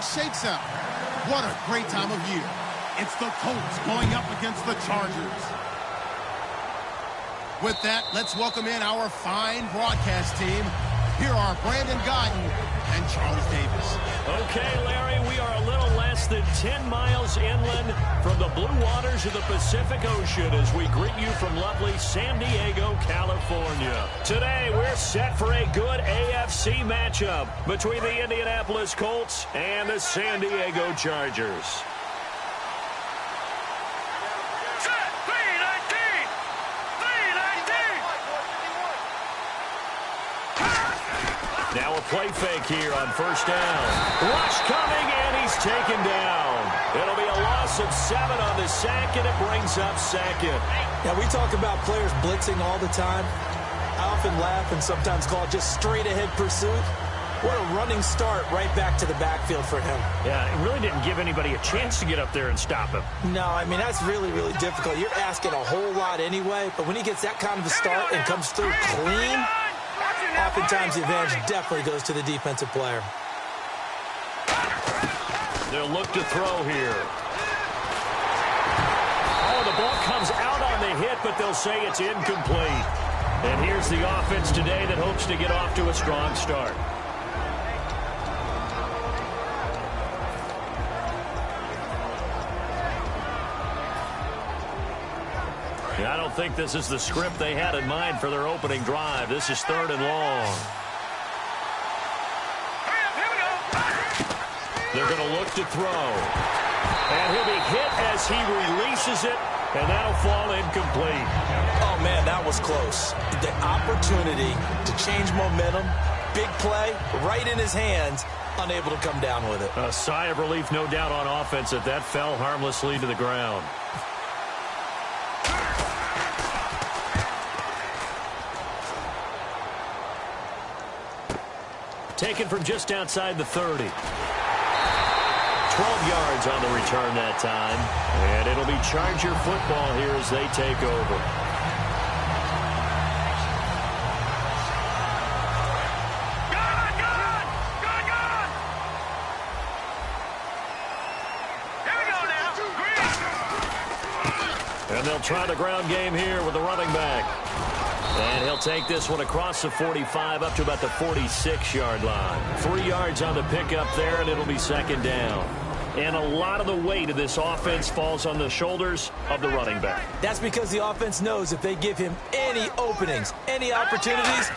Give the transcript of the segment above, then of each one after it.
shakes out. What a great time of year. It's the Colts going up against the Chargers. With that, let's welcome in our fine broadcast team. Here are Brandon Godden and Charles Davis. Okay, Larry, we are a little less than 10 miles inland from the blue waters of the Pacific Ocean as we greet you from lovely San Diego, California. Today, we're set for a good AFC matchup between the Indianapolis Colts and the San Diego Chargers. Now a play fake here on first down. Rush coming, and he's taken down. It'll be a loss of 7 on the sack, and it brings up second. Yeah, we talk about players blitzing all the time. I often laugh and sometimes call it just straight-ahead pursuit. What a running start right back to the backfield for him. Yeah, it really didn't give anybody a chance to get up there and stop him. No, I mean, that's really, really difficult. You're asking a whole lot anyway, but when he gets that kind of a start and comes through clean, oftentimes the advantage definitely goes to the defensive player. They'll look to throw here. Oh, the ball comes out on the hit, but they'll say it's incomplete. And here's the offense today that hopes to get off to a strong start. I don't think this is the script they had in mind for their opening drive. This is 3rd and long. They're going to look to throw. And he'll be hit as he releases it, and that'll fall incomplete. Oh, man, that was close. The opportunity to change momentum, big play, right in his hands, unable to come down with it. A sigh of relief, no doubt, on offense that fell harmlessly to the ground. Taken from just outside the 30. 12 yards on the return that time. And it'll be Charger football here as they take over. And they'll try the ground game here with the running back. And he'll take this one across the 45 up to about the 46-yard line. 3 yards on the pickup there, and it'll be 2nd down. And a lot of the weight of this offense falls on the shoulders of the running back. That's because the offense knows if they give him any openings, any opportunities,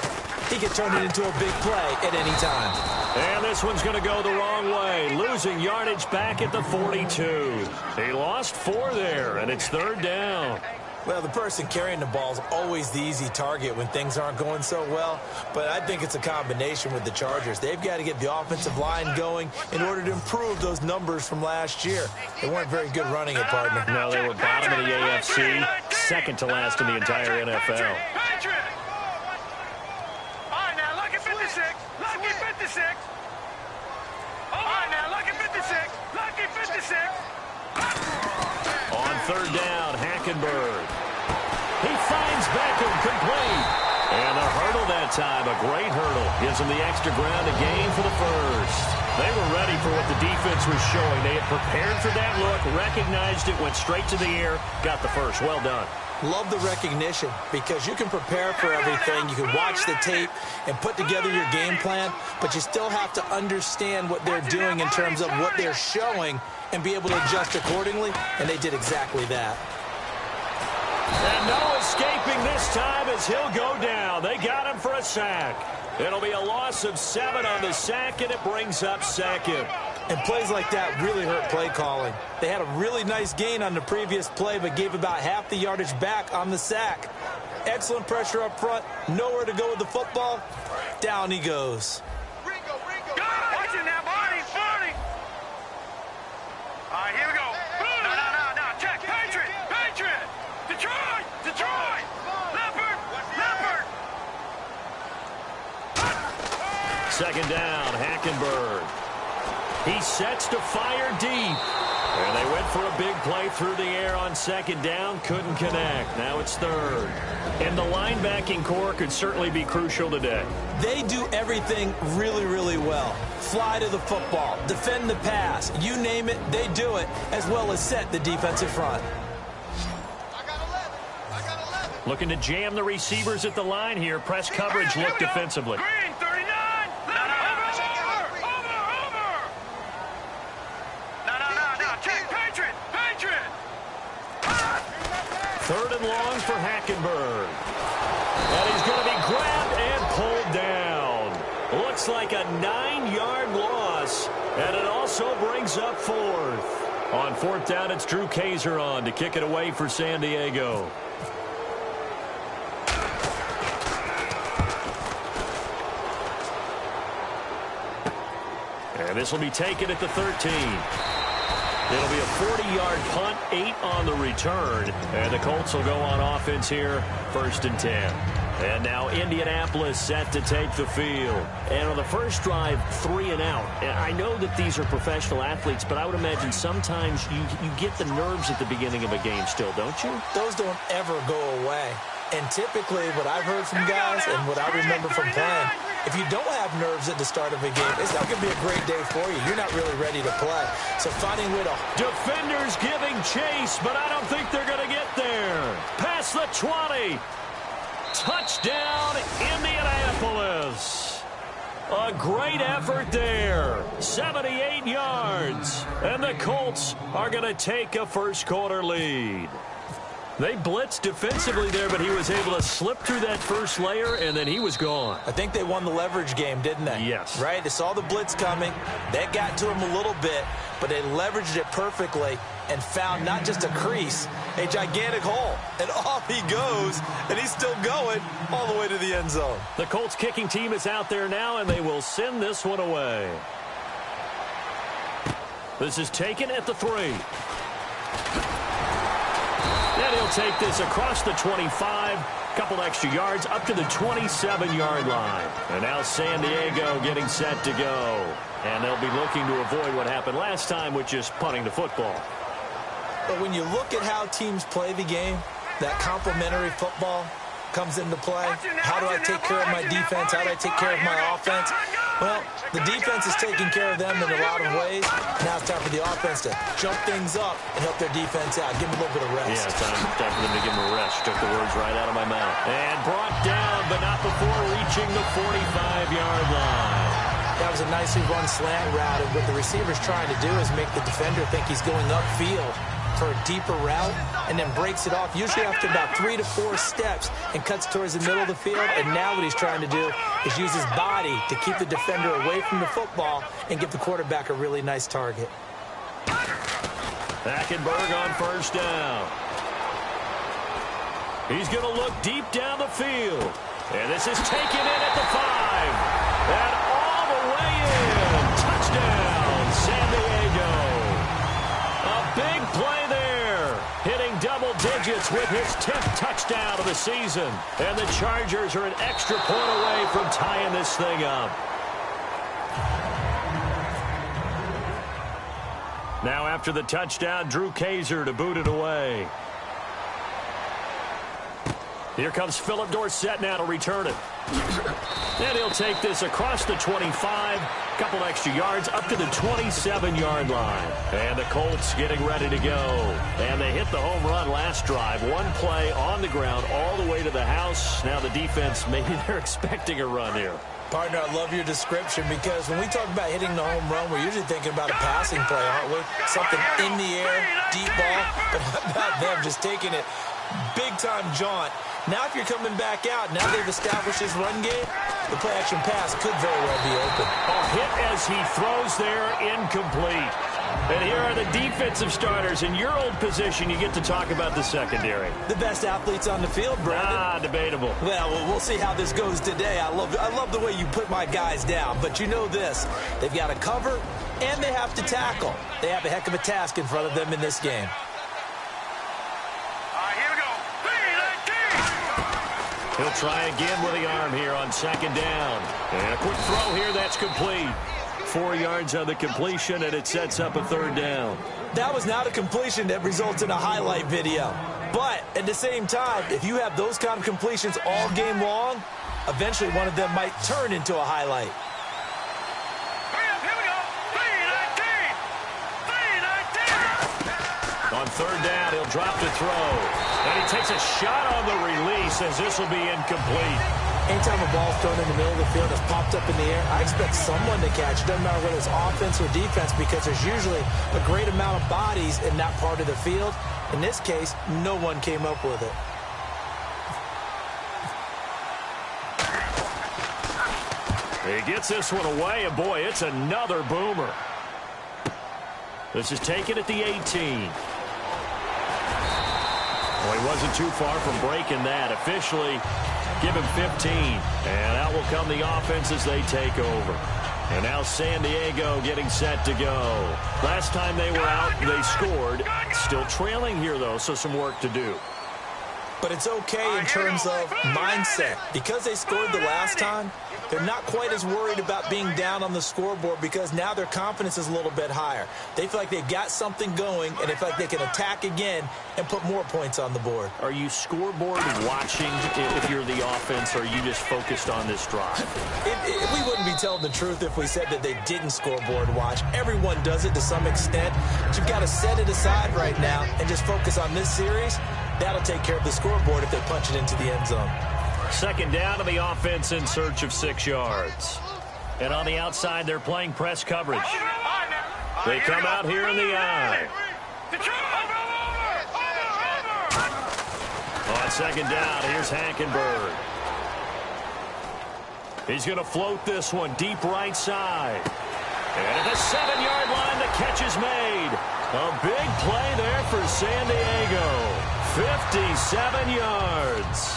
he can turn it into a big play at any time. And this one's going to go the wrong way, losing yardage back at the 42. He lost 4 there, and it's 3rd down. Well, the person carrying the ball is always the easy target when things aren't going so well, but I think it's a combination with the Chargers. They've got to get the offensive line going in order to improve those numbers from last year. They weren't very good running it, partner. No, they were bottom of the AFC, 2nd to last in the entire NFL. All right, now, lucky 56. Lucky 56. All right, now, lucky 56. Lucky 56. On 3rd down, Hackenberg. He finds Beckham complete. And a hurdle that time, a great hurdle. Gives him the extra ground to gain for the first. They were ready for what the defense was showing. They had prepared for that look, recognized it, went straight to the air, got the first. Well done. Love the recognition because you can prepare for everything. You can watch the tape and put together your game plan, but you still have to understand what they're doing in terms of what they're showing and be able to adjust accordingly, and they did exactly that. And no escaping this time as he'll go down. They got him for a sack. It'll be a loss of 7 on the sack, and it brings up 2nd. And plays like that really hurt play calling. They had a really nice gain on the previous play, but gave about half the yardage back on the sack. Excellent pressure up front. Nowhere to go with the football. Down he goes. Watch it now, Barney. All right, here we go. No. Check. Patriot. Detroit. Leopard. 2nd down, Hackenberg. He sets to fire deep. And they went for a big play through the air on second down. Couldn't connect. Now it's third. And the linebacking core could certainly be crucial today. They do everything really, really well. Fly to the football, defend the pass, you name it, they do it, as well as set the defensive front. Looking to jam the receivers at the line here. Press coverage look defensively. Green, 39. Over. No. Check, Patriot. Third and long for Hackenberg. And he's going to be grabbed and pulled down. Looks like a 9-yard loss. And it also brings up fourth. On fourth down, it's Drew Kaiser on to kick it away for San Diego. And this will be taken at the 13. It'll be a 40-yard punt, 8 on the return. And the Colts will go on offense here, 1st and 10. And now Indianapolis set to take the field. And on the first drive, 3 and out. And I know that these are professional athletes, but I would imagine sometimes you get the nerves at the beginning of a game still, don't you? Those don't ever go away. And typically what I've heard from guys and what I remember from playing, if you don't have nerves at the start of a game, it's not going to be a great day for you. You're not really ready to play. So finding a way to... Defenders giving chase, but I don't think they're going to get there. Past the 20. Touchdown, Indianapolis. A great effort there. 78 yards. And the Colts are going to take a first-quarter lead. They blitzed defensively there, but he was able to slip through that first layer, and then he was gone. I think they won the leverage game, didn't they? Yes. Right? They saw the blitz coming. That got to him a little bit, but they leveraged it perfectly and found not just a crease, a gigantic hole. And off he goes, and he's still going all the way to the end zone. The Colts kicking team is out there now, and they will send this one away. This is taken at the 3. And he'll take this across the 25, couple extra yards up to the 27-yard line. And now San Diego getting set to go. And they'll be looking to avoid what happened last time, which is punting the football. But when you look at how teams play the game, that complementary football comes into play. How do I take care of my defense? How do I take care of my offense? Well, the defense is taking care of them in a lot of ways. Now it's time for the offense to jump things up and help their defense out. Give them a little bit of rest. Yeah, it's time for them to give them a rest. Took the words right out of my mouth. And brought down, but not before reaching the 45-yard line. That was a nicely run slant route, and what the receiver's trying to do is make the defender think he's going upfield for a deeper route, and then breaks it off, usually after about 3 to 4 steps, and cuts towards the middle of the field. And now what he's trying to do is use his body to keep the defender away from the football and give the quarterback a really nice target. Hackenberg on first down. He's going to look deep down the field. And this is taken in at the 5. And all the way in. Touchdown, San Diego. A big play there, hitting double digits with his 10th touchdown of the season. And the Chargers are an extra point away from tying this thing up. Now after the touchdown, Drew Kaiser to boot it away. Here comes Philip Dorsett now to return it. And he'll take this across the 25, couple extra yards up to the 27-yard line. And the Colts getting ready to go. And they hit the home run last drive. One play on the ground all the way to the house. Now the defense, maybe they're expecting a run here. Partner, I love your description, because when we talk about hitting the home run, we're usually thinking about a passing play, aren't we? Something in the air, deep ball. But how about them just taking it big-time jaunt? Now if you're coming back out, now they've established his run game, the play-action pass could very well be open. A hit as he throws there, incomplete. And here are the defensive starters. In your old position, you get to talk about the secondary. The best athletes on the field, Brandon. Debatable. Well, we'll see how this goes today. I love the way you put my guys down. But you know this, they've got to cover and they have to tackle. They have a heck of a task in front of them in this game. He'll try again with the arm here on second down. And a quick throw here, that's complete. 4 yards on the completion, and it sets up a third down. That was not a completion that results in a highlight video. But at the same time, if you have those kind of completions all game long, eventually one of them might turn into a highlight. On third down, he'll drop to throw. And he takes a shot on the release as this will be incomplete. Anytime a ball's thrown in the middle of the field that's popped up in the air, I expect someone to catch. It doesn't matter whether it's offense or defense because there's usually a great amount of bodies in that part of the field. In this case, no one came up with it. He gets this one away, and boy, it's another boomer. This is taken at the 18. Well, he wasn't too far from breaking that. Officially, give him 15. And out will come the offense as they take over. And now San Diego getting set to go. Last time they were out, they scored. Still trailing here, though, so some work to do. But it's okay in terms of mindset. Because they scored the last time, they're not quite as worried about being down on the scoreboard because now their confidence is a little bit higher. They feel like they've got something going, and they feel like they can attack again and put more points on the board. Are you scoreboard watching if you're the offense, or are you just focused on this drive? We wouldn't be telling the truth if we said that they didn't scoreboard watch. Everyone does it to some extent. But you've got to set it aside right now and just focus on this series. That'll take care of the scoreboard if they punch it into the end zone. Second down to the offense in search of 6 yards. And on the outside, they're playing press coverage. They come out here in the eye. On second down, here's Hackenberg. He's going to float this one deep right side. And at the 7-yard line, the catch is made. A big play there for San Diego. 57 yards.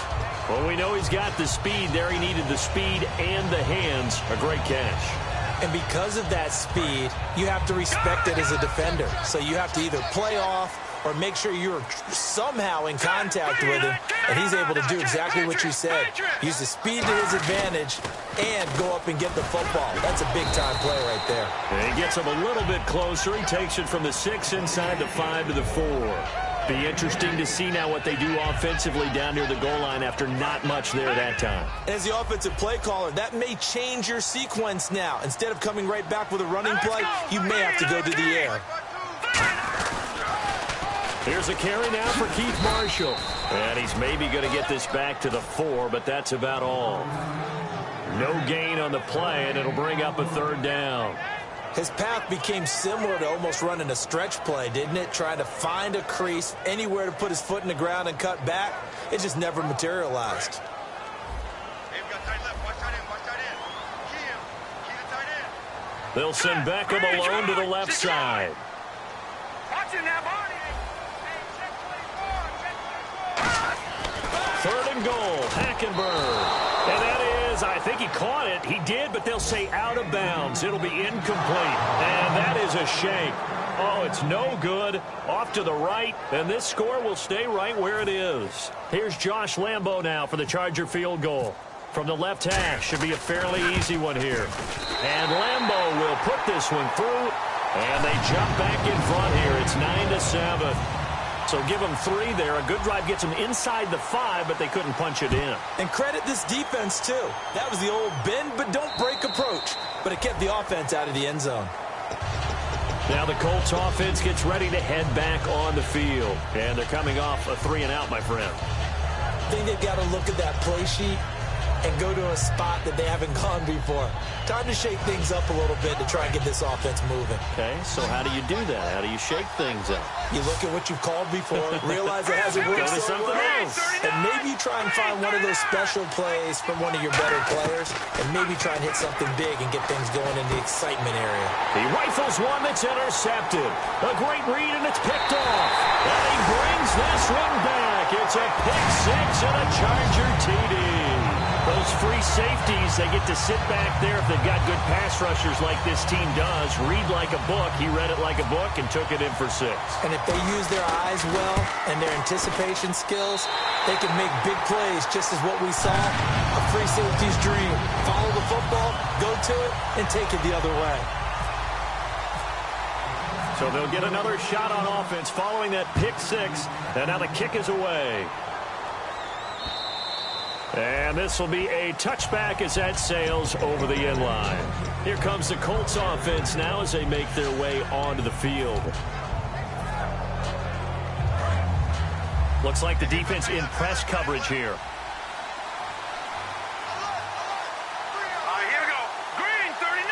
Well, we know he's got the speed there. He needed the speed and the hands. A great catch. And because of that speed, you have to respect it as a defender. So you have to either play off or make sure you're somehow in contact with him, and he's able to do exactly what you said. Use the speed to his advantage and go up and get the football. That's a big-time play right there. And he gets him a little bit closer. He takes it from the 6 inside the 5 to the 4. Be interesting to see now what they do offensively down near the goal line after not much there that time. As the offensive play caller, that may change your sequence now. Instead of coming right back with a running play, you may have to go to the air. Here's a carry now for Keith Marshall. And he's maybe going to get this back to the 4, but that's about all. No gain on the play, and it'll bring up a third down. His path became similar to almost running a stretch play, didn't it? Trying to find a crease, anywhere to put his foot in the ground and cut back. It just never materialized. They'll send Beckham alone to the left side. Third and goal, Hackenberg. And that is, I think he caught it. He did, but they'll say out of bounds. It'll be incomplete. And that is a shame. Oh, it's no good. Off to the right, and this score will stay right where it is. Here's Josh Lambo now for the Charger field goal. From the left hash, should be a fairly easy one here. And Lambo will put this one through, and they jump back in front here. It's 9-7. So give them 3 there. A good drive gets them inside the 5, but they couldn't punch it in. And credit this defense, too. That was the old bend but don't break approach, but it kept the offense out of the end zone. Now the Colts offense gets ready to head back on the field. And they're coming off a 3-and-out, my friend. I think they've got to look at that play sheet and go to a spot that they haven't gone before. Time to shake things up a little bit to try and get this offense moving. Okay, so how do you do that? How do you shake things up? You look at what you've called before, realize it hasn't worked Go to so something well, else. and maybe try and find one of those special plays from one of your better players, and maybe try and hit something big and get things going in the excitement area. He rifles one that's intercepted. A great read, and it's picked off. And he brings this one back. It's a pick 6 and a Charger TD. Those free safeties, they get to sit back there if they've got good pass rushers like this team does. Read like a book. He read it like a book and took it in for 6. And if they use their eyes well and their anticipation skills, they can make big plays, just as what we saw, a free safety's dream. Follow the football, go to it, and take it the other way. So they'll get another shot on offense following that pick six. And now the kick is away. And this will be a touchback as that sails over the end line. Here comes the Colts offense now as they make their way onto the field. Looks like the defense in press coverage here. Here we go. Green 39.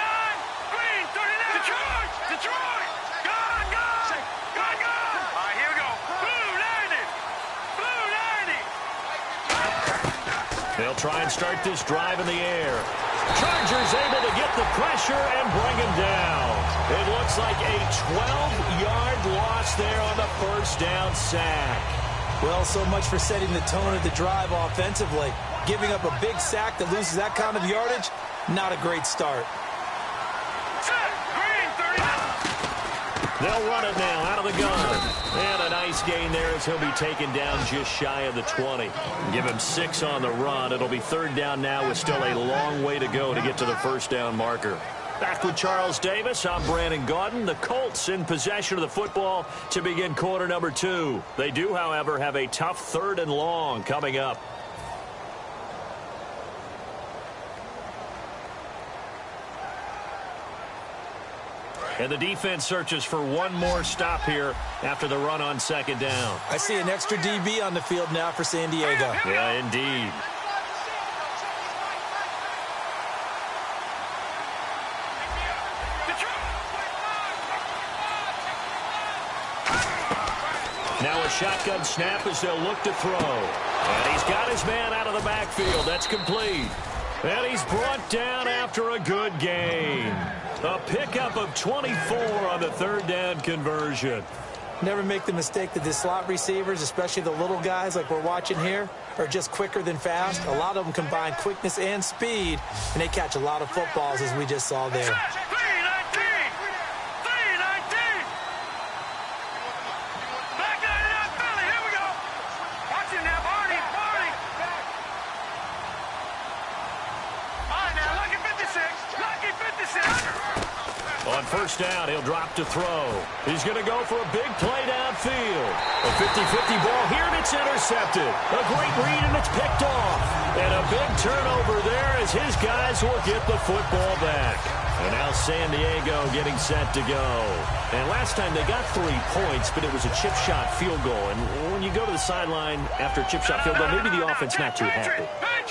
Green 39. Detroit. Detroit. Gone. Gone. Gone. Gone. Here we go. Blue 90. Blue 90. They'll try and start this drive in the air. Chargers able to get the pressure and bring him down. It looks like a 12-yard loss there on the first down sack. Well, so much for setting the tone of the drive offensively. Giving up a big sack that loses that kind of yardage, not a great start. Green 39. They'll run it now out of the gun. And a nice gain there as he'll be taken down just shy of the 20. Give him 6 on the run. It'll be third down now with still a long way to go to get to the first down marker. Back with Charles Davis, I'm Brandon Gaudin. The Colts in possession of the football to begin quarter number 2. They do, however, have a tough third and long coming up. And the defense searches for one more stop here after the run on second down. I see an extra DB on the field now for San Diego. Yeah, indeed. Now a shotgun snap as they'll look to throw. And he's got his man out of the backfield. That's complete. And he's brought down after a good gain. A pickup of 24 on the third down conversion. Never make the mistake that the slot receivers, especially the little guys like we're watching here, are just quicker than fast. A lot of them combine quickness and speed, and they catch a lot of footballs, as we just saw there. 319. 319. Back 99 Philly. Here we go. Watch him now, Barney. Barney. All right, now, lucky 56. Lucky 56. On first down, he'll drop to throw. He's going to go for a big play downfield. A 50-50 ball here, and it's intercepted. A great read, and it's picked off. And a big turnover there as his guys will get the football back. And now San Diego getting set to go. And last time they got 3 points, but it was a chip shot field goal. And when you go to the sideline after a chip shot field goal, maybe the offense not too happy.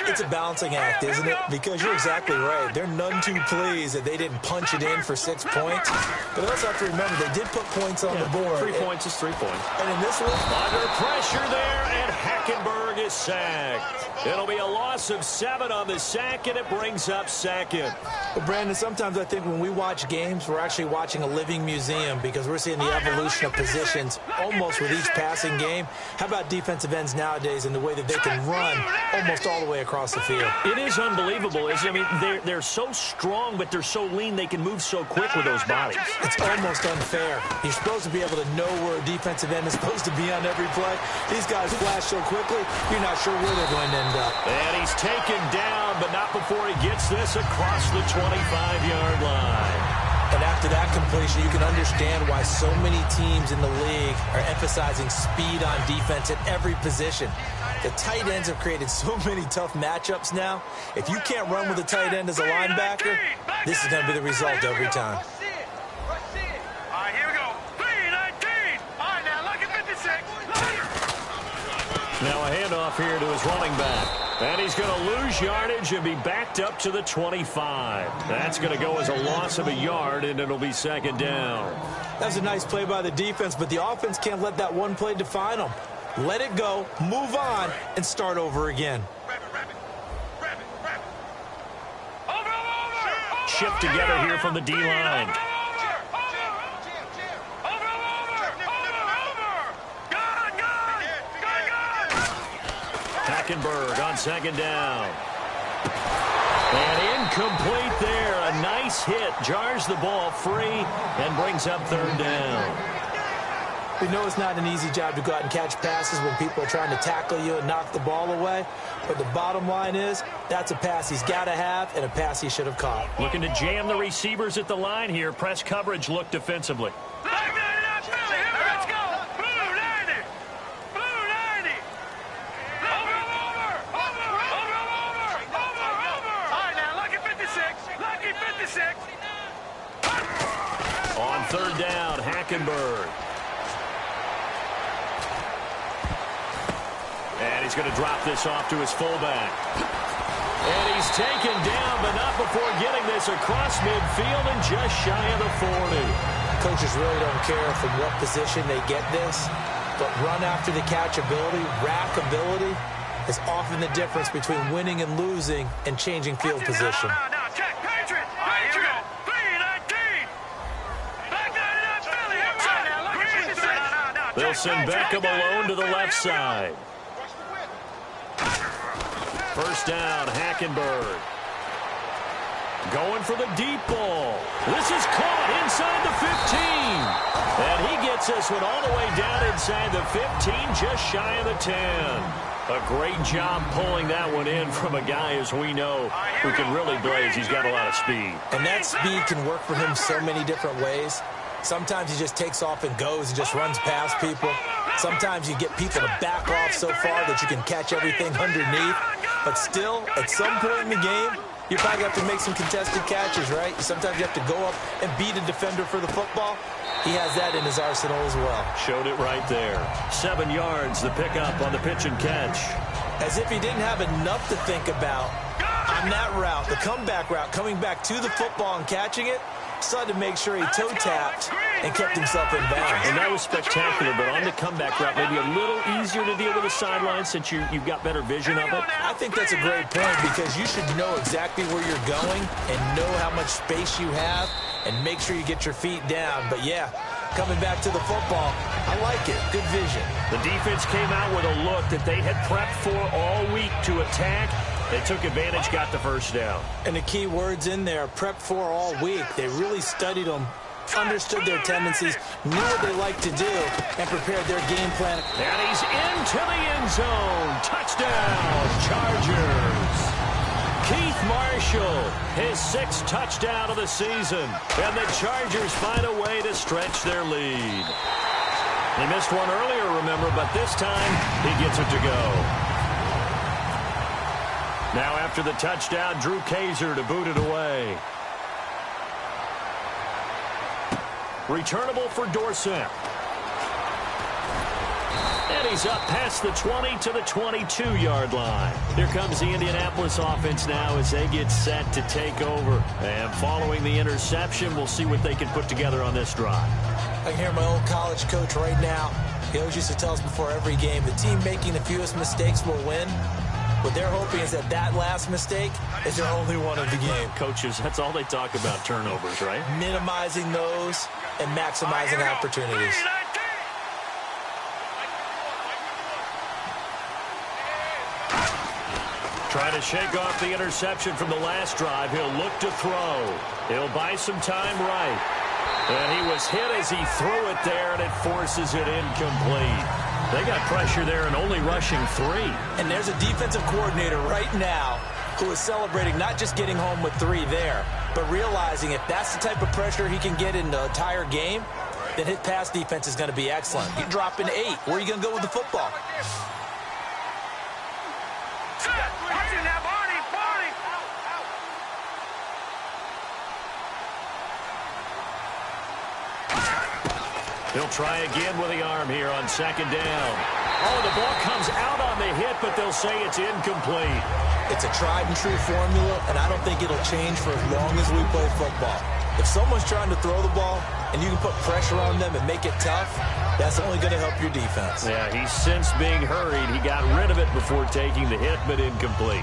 It's a balancing act, isn't it? Because you're exactly right. They're none too pleased that they didn't punch it in for 6 points. But also have to remember, they did put points on the board. 3 points is 3 points. And in this one, under pressure there, and Hackenberg is sacked. It'll be a loss of 7 on the sack, and it brings up second. But Brandon, sometimes I think when we watch games, we're actually watching a living museum because we're seeing the evolution of positions almost with each passing game. How about defensive ends nowadays and the way that they can run almost all the way across the field? It is unbelievable, isn't it? I mean, they're so strong, but they're so lean, they can move so quick with those bodies. It's almost unfair. You're supposed to be able to know where a defensive end is supposed to be on every play. These guys flash so quickly, you're not sure where they're going to end up. And he's taken down, but not before he gets this across the 25-yard line. And after that completion, you can understand why so many teams in the league are emphasizing speed on defense at every position. The tight ends have created so many tough matchups now. If you can't run with a tight end as a linebacker, this is going to be the result every time. All right, here we go. 319. All right, now, lucky 56. Now a handoff here to his running back. And he's going to lose yardage and be backed up to the 25. That's going to go as a loss of a yard, and it'll be second down. That was a nice play by the defense, but the offense can't let that one play define them. Let it go, move on, and start over again. Shift together here from the D-line. Hackenberg on second down. And incomplete there. A nice hit. Jars the ball free and brings up third down. We know it's not an easy job to go out and catch passes when people are trying to tackle you and knock the ball away. But the bottom line is, that's a pass he's got to have and a pass he should have caught. Looking to jam the receivers at the line here. Press coverage look defensively. Hackenberg. And he's going to drop this off to his fullback. And he's taken down, but not before getting this across midfield and just shy of the 40. Coaches really don't care from what position they get this, but run after the catch ability, rack ability, is often the difference between winning and losing and changing field position. Now, check. Patriot. Patriot. 319. Back that up, Philly. They'll send Beckham alone to the left side. First down, Hackenberg. Going for the deep ball. This is caught inside the 15. And he gets this one all the way down inside the 15, just shy of the 10. A great job pulling that one in from a guy, as we know, who can really blaze. He's got a lot of speed. And that speed can work for him so many different ways. Sometimes he just takes off and goes and just runs past people. Sometimes you get people to back off so far that you can catch everything underneath. But still, at some point in the game, you probably have to make some contested catches, right? Sometimes you have to go up and beat a defender for the football. He has that in his arsenal as well. Showed it right there. 7 yards, the pickup on the pitch and catch. As if he didn't have enough to think about on that route, the comeback route, coming back to the football and catching it. Decided to make sure he toe-tapped and kept himself in bounds. And that was spectacular, but on the comeback route, maybe a little easier to deal with the sideline since you've got better vision of it. I think that's a great point because you should know exactly where you're going and know how much space you have and make sure you get your feet down. But, yeah, coming back to the football, I like it. Good vision. The defense came out with a look that they had prepped for all week to attack. They took advantage, got the first down. And the key words in there, prep for all week. They really studied them, understood their tendencies, knew what they like to do, and prepared their game plan. And he's into the end zone. Touchdown, Chargers. Keith Marshall, his 6th touchdown of the season. And the Chargers find a way to stretch their lead. He missed one earlier, remember, but this time he gets it to go. Now after the touchdown, Drew Kaiser to boot it away. Returnable for Dorsett. And he's up past the 20 to the 22-yard line. Here comes the Indianapolis offense now as they get set to take over. And following the interception, we'll see what they can put together on this drive. I can hear my old college coach right now. He always used to tell us before every game, the team making the fewest mistakes will win. What they're hoping is that last mistake is their only one of the game. Coaches, that's all they talk about, turnovers, right? Minimizing those and maximizing opportunities. Trying to shake off the interception from the last drive. He'll look to throw. He'll buy some time right. And he was hit as he threw it there, and it forces it incomplete. They got pressure there and only rushing 3. And there's a defensive coordinator right now who is celebrating not just getting home with 3 there, but realizing if that's the type of pressure he can get in the entire game, then his pass defense is going to be excellent. You're dropping 8. Where are you going to go with the football? He'll try again with the arm here on 2nd down. Oh, the ball comes out on the hit, but they'll say it's incomplete. It's a tried-and-true formula, and I don't think it'll change for as long as we play football. If someone's trying to throw the ball and you can put pressure on them and make it tough, that's only going to help your defense. Yeah, he's since being hurried. He got rid of it before taking the hit, but incomplete.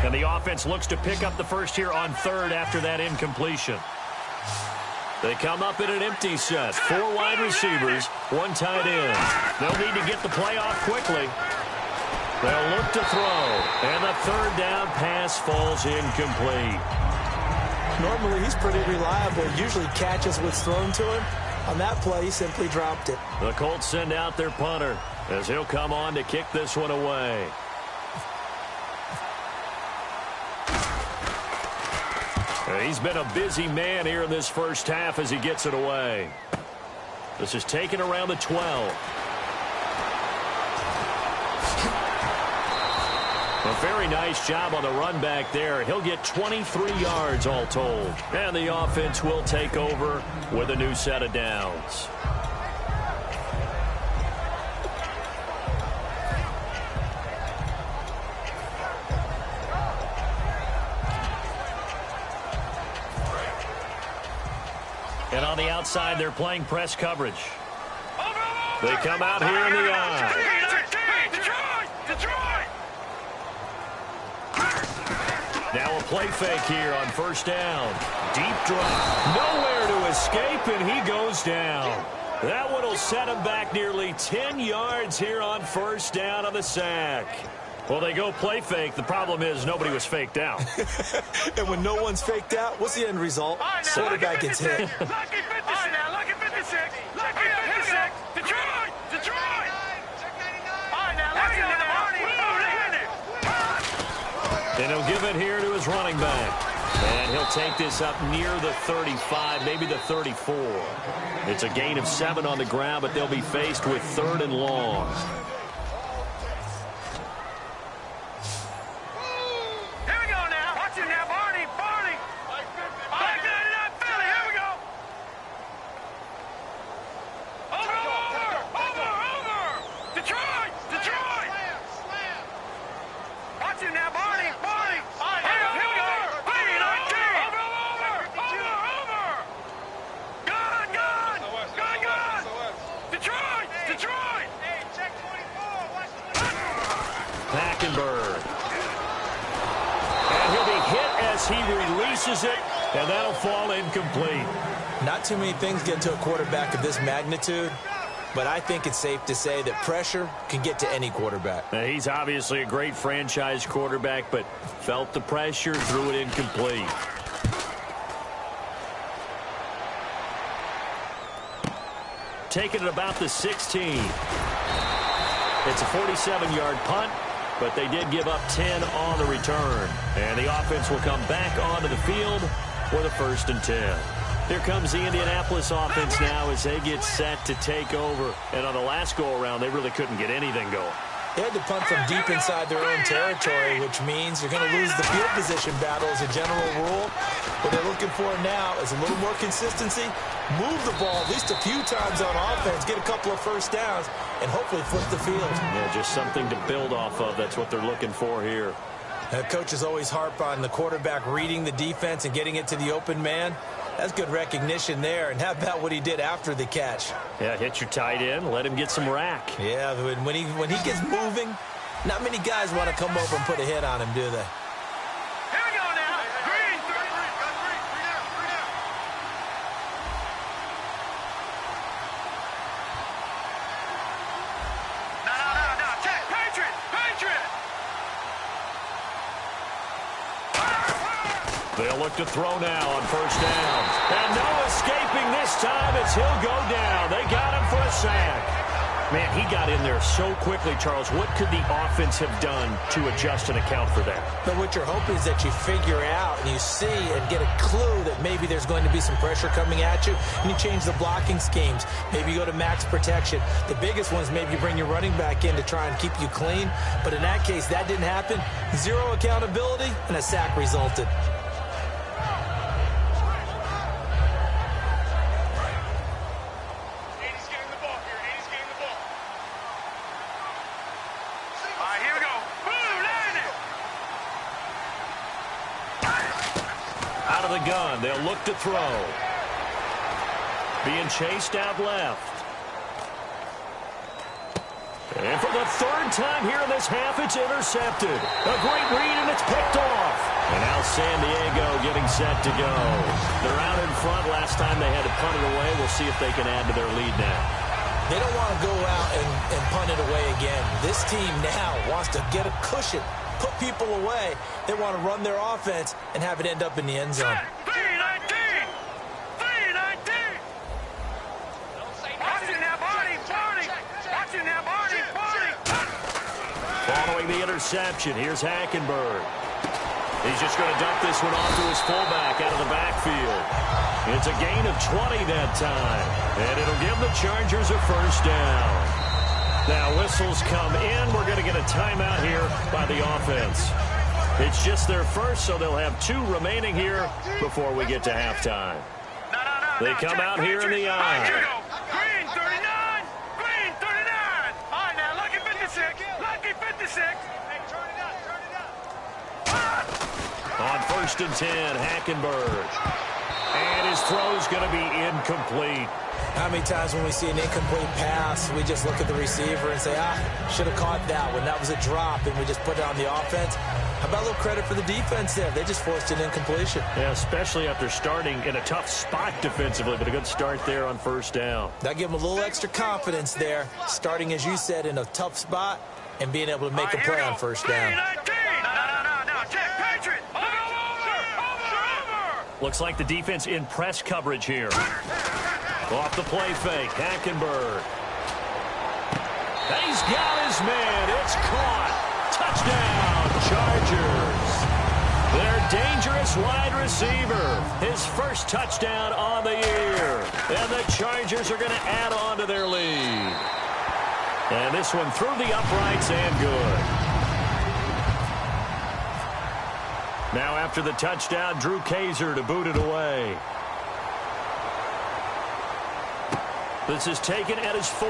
And the offense looks to pick up the first here on 3rd after that incompletion. They come up in an empty set. 4 wide receivers, 1 tight end. They'll need to get the play off quickly. They'll look to throw. And the 3rd down pass falls incomplete. Normally, he's pretty reliable. Usually catches what's thrown to him. On that play, he simply dropped it. The Colts send out their punter as he'll come on to kick this one away. He's been a busy man here in this first half as he gets it away. This is taken around the 12. Very nice job on the run back there. He'll get 23 yards all told. And the offense will take over with a new set of downs. And on the outside, they're playing press coverage. They come out here in the eye. Now a play fake here on first down. Deep drop. Nowhere to escape, and he goes down. That one will set him back nearly 10 yards here on first down on the sack. Well, they go play fake. The problem is nobody was faked out. And when no one's faked out, what's the end result? Quarterback gets hit. Lucky 56. Lucky 56. Lucky 56. Detroit. Detroit. All right, now, lucky now. And he'll give it here to his running back. And he'll take this up near the 35, maybe the 34. It's a gain of 7 on the ground, but they'll be faced with 3rd and long. And that'll fall incomplete. Not too many things get to a quarterback of this magnitude, but I think it's safe to say that pressure can get to any quarterback. Now, he's obviously a great franchise quarterback, but felt the pressure, threw it incomplete. Taking it about the 16. It's a 47-yard punt, but they did give up 10 on the return. And the offense will come back onto the field for the 1st and 10. Here comes the Indianapolis offense now as they get set to take over. And on the last go-around, they really couldn't get anything going. They had to punt from deep inside their own territory, which means you're going to lose the field position battle as a general rule. What they're looking for now is a little more consistency, move the ball at least a few times on offense, get a couple of first downs, and hopefully flip the field. Yeah, just something to build off of. That's what they're looking for here. Coaches always harp on the quarterback reading the defense and getting it to the open man. That's good recognition there. And how about what he did after the catch? Yeah, hit your tight end, let him get some rack. Yeah, when he gets moving, not many guys want to come over and put a hit on him, do they? Here we go now. Green. No. Check. Patriot. They'll look to throw now on first down. And no escaping this time as he'll go down. They got him for a sack. Man, he got in there so quickly, Charles. What could the offense have done to adjust and account for that? But what you're hoping is that you figure out and you see and get a clue that maybe there's going to be some pressure coming at you, and you change the blocking schemes. Maybe you go to max protection. The biggest one is maybe you bring your running back in to try and keep you clean. But in that case, that didn't happen. 0 accountability, and a sack resulted. Gun. They'll look to throw. Being chased out left. And for the 3rd time here in this half, it's intercepted. A great read, and it's picked off. And now San Diego getting set to go. They're out in front. Last time they had to punt it away. We'll see if they can add to their lead now. They don't want to go out and punt it away again. This team now wants to get a cushion, put people away. They want to run their offense and have it end up in the end zone. 319! Following the interception, here's Hackenberg. He's just going to dump this one off to his fullback out of the backfield. It's a gain of 20 that time, and it'll give the Chargers a first down. Now whistles come in. We're going to get a timeout here by the offense. It's just their first, so they'll have 2 remaining here before we get to halftime. They come out here in the eye. Green 39. Green 39. All right, now, lucky 56. Lucky 56. Hey, turn it up. On 1st and 10, Hackenberg. And his throw's going to be incomplete. How many times when we see an incomplete pass, we just look at the receiver and say, should have caught that one. That was a drop, and we just put it on the offense. How about a little credit for the defense there? They just forced an incompletion. Yeah, especially after starting in a tough spot defensively, but a good start there on 1st down. That gave them a little extra confidence there, starting, as you said, in a tough spot and being able to make a play on 1st down. Looks like the defense in press coverage here. Off the play fake, Hackenberg. He's got his man. It's caught. Touchdown, Chargers. Their dangerous wide receiver. His first touchdown on the year. And the Chargers are going to add on to their lead. And this one through the uprights and good. Now after the touchdown, Drew Kaiser to boot it away. This is taken at his 4.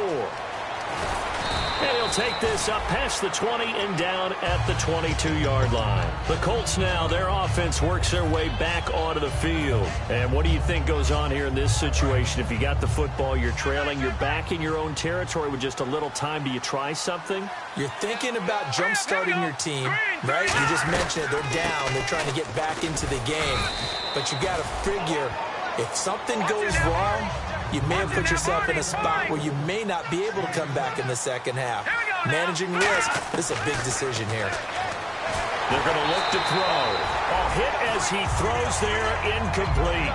And he'll take this up past the 20 and down at the 22-yard line. The Colts now, their offense works their way back onto the field. And what do you think goes on here in this situation? If you got the football, you're trailing, you're back in your own territory with just a little time. Do you try something? You're thinking about jump-starting your team, right? You just mentioned it. They're down. They're trying to get back into the game. But you got to figure, if something goes wrong, you may have put yourself in a spot where you may not be able to come back in the second half. Managing risk, this is a big decision here. They're going to look to throw. A hit as he throws there, incomplete.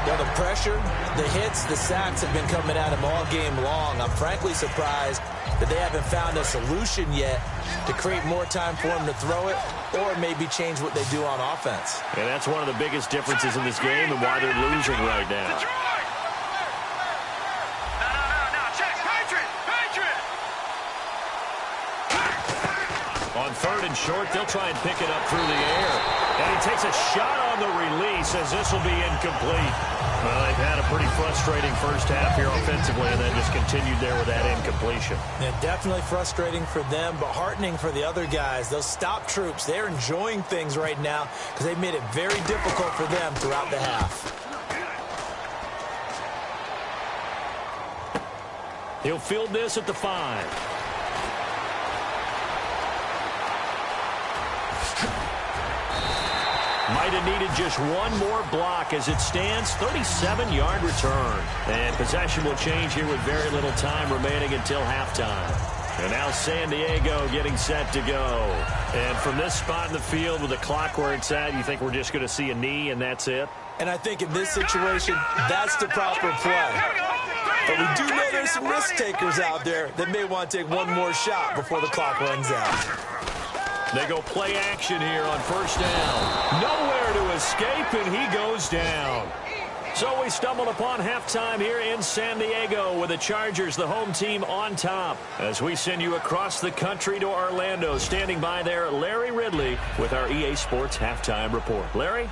Well, the pressure, the hits, the sacks have been coming at him all game long. I'm frankly surprised that they haven't found a solution yet to create more time for him to throw it or maybe change what they do on offense. And that's one of the biggest differences in this game and why they're losing right now. On 3rd and short, they'll try and pick it up through the air. And he takes a shot on the release as this will be incomplete. Well, they've had a pretty frustrating first half here offensively and then just continued there with that incompletion. Yeah, definitely frustrating for them, but heartening for the other guys. Those stop troops, they're enjoying things right now because they've made it very difficult for them throughout the half. He'll field this at the 5. Might have needed just one more block as it stands. 37-yard return. And possession will change here with very little time remaining until halftime. And now San Diego getting set to go. And from this spot in the field with the clock where it's at, you think we're just going to see a knee and that's it? And I think in this situation, that's the proper play. But we do know there's some risk takers out there that may want to take one more shot before the clock runs out. They go play action here on 1st down. Nowhere to escape, and he goes down. So we stumbled upon halftime here in San Diego with the Chargers, the home team, on top. As we send you across the country to Orlando, standing by there, Larry Ridley with our EA Sports Halftime Report. Larry?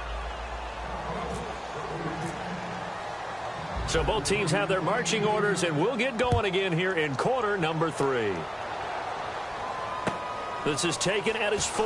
So both teams have their marching orders, and we'll get going again here in quarter number 3. This is taken at his 4.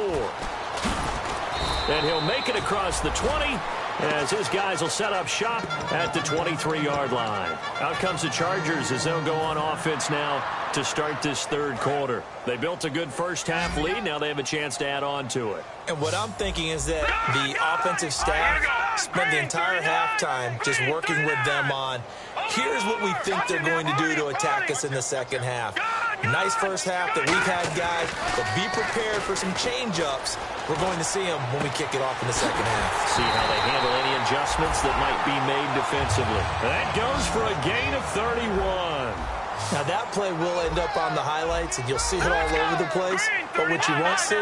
And he'll make it across the 20 as his guys will set up shop at the 23-yard line. Out comes the Chargers as they'll go on offense now to start this 3rd quarter. They built a good first half lead. Now they have a chance to add on to it. And what I'm thinking is that the offensive staff spent the entire halftime just working with them on, here's what we think they're going to do to attack us in the second half. Nice first half that we've had, guys, but be prepared for some change-ups. We're going to see them when we kick it off in the second half. See how they handle any adjustments that might be made defensively. That goes for a gain of 31. Now, that play will end up on the highlights, and you'll see it all over the place. But what you won't see,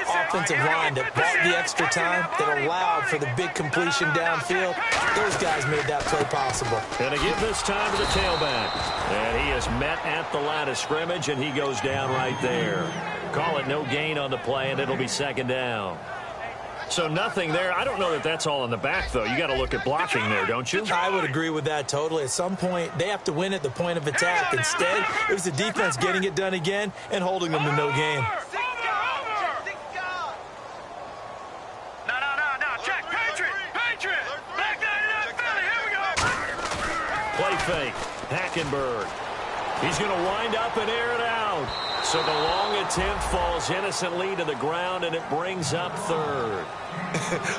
the offensive line that bought the extra time, that allowed for the big completion downfield. Those guys made that play possible. And to give this time to the tailback. And he is met at the line of scrimmage, and he goes down right there. Call it no gain on the play, and it'll be second down. So nothing there. I don't know that that's all in the back, though. You got to look at blocking there, don't you? I would agree with that totally. At some point, they have to win at the point of attack. Instead, it was the defense getting it done again and holding them to no gain. Check. Patriot. Back there, Philly. Here we go. Play fake. Hackenberg. He's going to wind up and air it out. So the long attempt falls innocently to the ground, and it brings up third.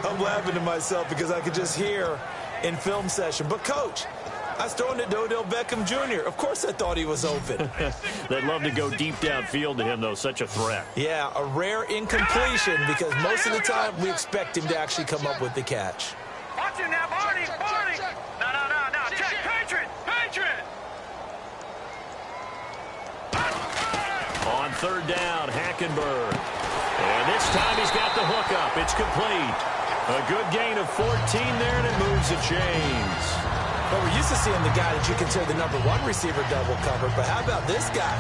I'm laughing to myself because I could just hear in film session. But, Coach, I was throwing it to Odell Beckham Jr. Of course I thought he was open. They'd love to go deep downfield to him, though. Such a threat. Yeah, a rare incompletion because most of the time we expect him to actually come up with the catch. Watch him now, Barney. No. Check. Patriot. On third down, Hackenberg. And this time he's got the hook up. It's complete. A good gain of 14 there, and it moves the chains. But we're used to seeing the guy that you consider the #1 receiver double covered. But how about this guy?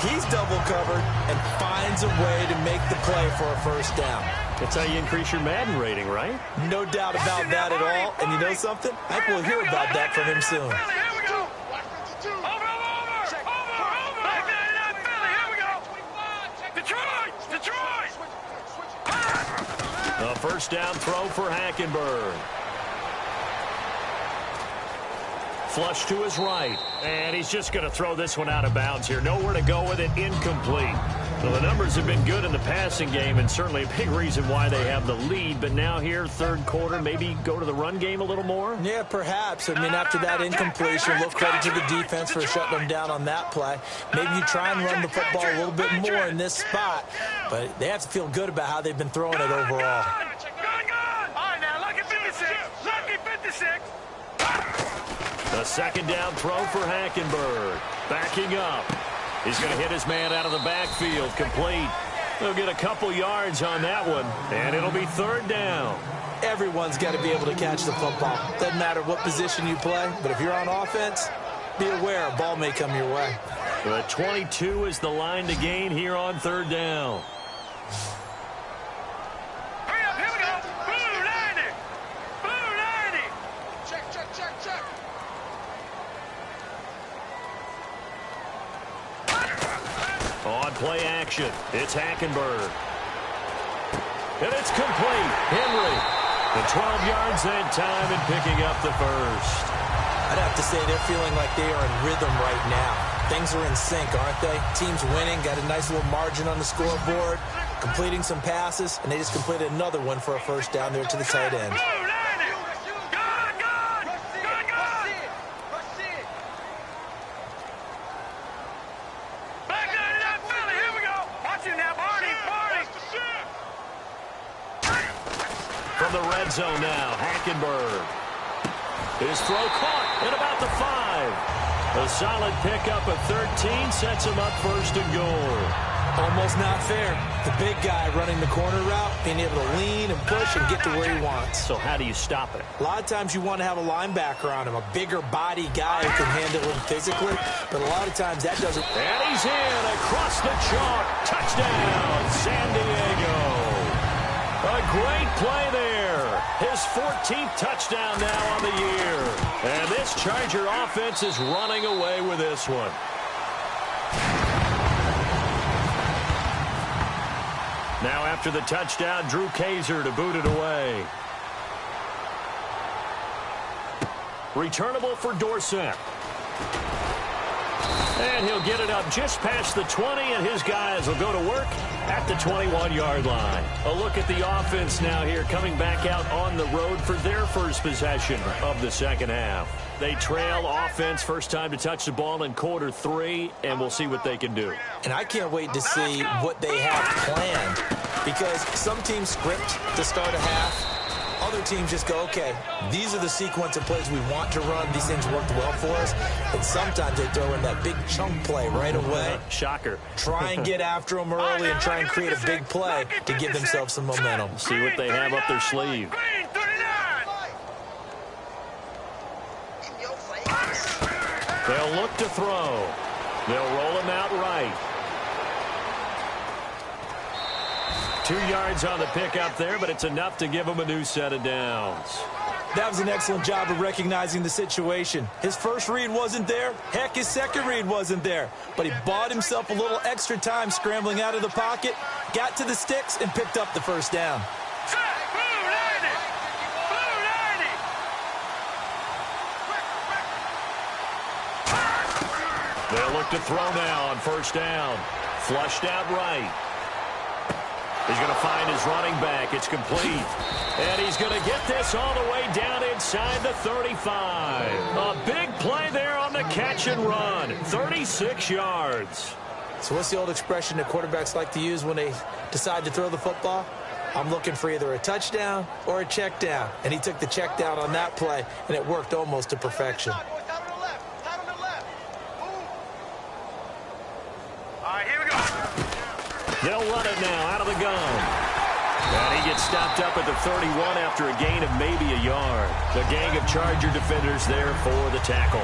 He's double covered and finds a way to make the play for a first down. That's how you increase your Madden rating, right? No doubt about that at all. And you know something? I think we'll hear about that from him soon. Here we go. Over. Back there, Philly. Here we go. Detroit. A first down throw for Hackenberg. Flush to his right. And he's just going to throw this one out of bounds here. Nowhere to go with it. Incomplete. Well, the numbers have been good in the passing game, and certainly a big reason why they have the lead. But now here, third quarter, maybe go to the run game a little more? Yeah, perhaps. I mean, after that incompletion, look credit to the defense for shutting them down on that play. Maybe you try and run the football a little bit more in this spot, but they have to feel good about how they've been throwing it overall. All right, now, lucky 56. A second down throw for Hackenberg. Backing up. He's going to hit his man out of the backfield. Complete. They'll get a couple yards on that one, and it'll be third down. Everyone's got to be able to catch the football. Doesn't matter what position you play, but if you're on offense, be aware a ball may come your way. The 22 is the line to gain here on third down. Hurry up, here we go. Blue 90. Check. On play action, it's Hackenberg. And it's complete. Henry, the 12 yards that time and picking up the first. I'd have to say they're feeling like they are in rhythm right now. Things are in sync, aren't they? Team's winning, got a nice little margin on the scoreboard, completing some passes, and they just completed another one for a first down there to the tight end. From the red zone now, Hackenberg. His throw caught at about the 5. A solid pickup of 13 sets him up first and goal. Almost not fair. The big guy running the corner route, being able to lean and push and get to where he wants. So how do you stop it? A lot of times you want to have a linebacker on him, a bigger body guy who can handle him physically, but a lot of times that doesn't. And he's in across the chalk. Touchdown, San Diego. A great play there. His 14th touchdown now on the year. And this Charger offense is running away with this one. Now after the touchdown, Drew Kaiser to boot it away. Returnable for Dorsett. And he'll get it up just past the 20, and his guys will go to work at the 21-yard line. A look at the offense now here, coming back out on the road for their first possession of the second half. They trail offense, first time to touch the ball in quarter 3, and we'll see what they can do. And I can't wait to see what they have planned, because some teams script to start a half, Other teams just go, okay, these are the sequence of plays we want to run. These things worked well for us. And sometimes they throw in that big chunk play right away. Shocker. Try and get after them early and try and create a big play to give themselves some momentum. See what they have up their sleeve. They'll look to throw. They'll roll him out right. 2 yards on the pickup there, but it's enough to give him a new set of downs. That was an excellent job of recognizing the situation. His first read wasn't there. Heck, his second read wasn't there. But he bought himself a little extra time scrambling out of the pocket, got to the sticks, and picked up the first down. They'll look to throw now on first down. Flushed out right. He's going to find his running back. It's complete. And he's going to get this all the way down inside the 35. A big play there on the catch and run. 36 yards. So what's the old expression that quarterbacks like to use when they decide to throw the football? I'm looking for either a touchdown or a check down. And he took the check down on that play, and it worked almost to perfection. They'll run it now out of the gun. And he gets stopped up at the 31 after a gain of maybe a yard. The gang of Charger defenders there for the tackle.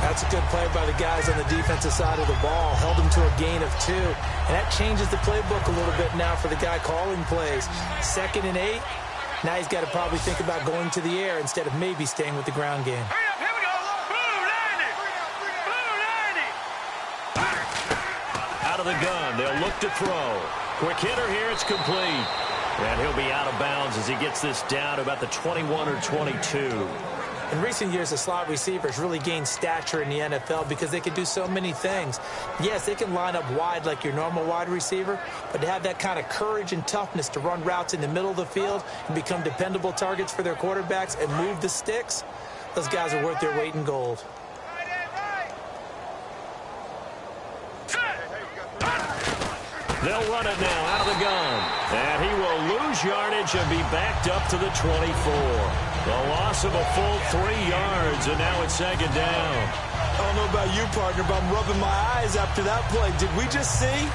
That's a good play by the guys on the defensive side of the ball. Held him to a gain of 2. And that changes the playbook a little bit now for the guy calling plays. 2nd and 8. Now he's got to probably think about going to the air instead of maybe staying with the ground game. Out of the gun, they'll look to throw. Quick hitter here, it's complete. And he'll be out of bounds as he gets this down to about the 21 or 22. In recent years, the slot receivers really gained stature in the NFL because they can do so many things. Yes, they can line up wide like your normal wide receiver, but to have that kind of courage and toughness to run routes in the middle of the field and become dependable targets for their quarterbacks and move the sticks, those guys are worth their weight in gold. They'll run it now out of the gun. And he will lose yardage and be backed up to the 24. The loss of a full 3 yards, and now it's 2nd down. I don't know about you, partner, but I'm rubbing my eyes after that play. Did we just see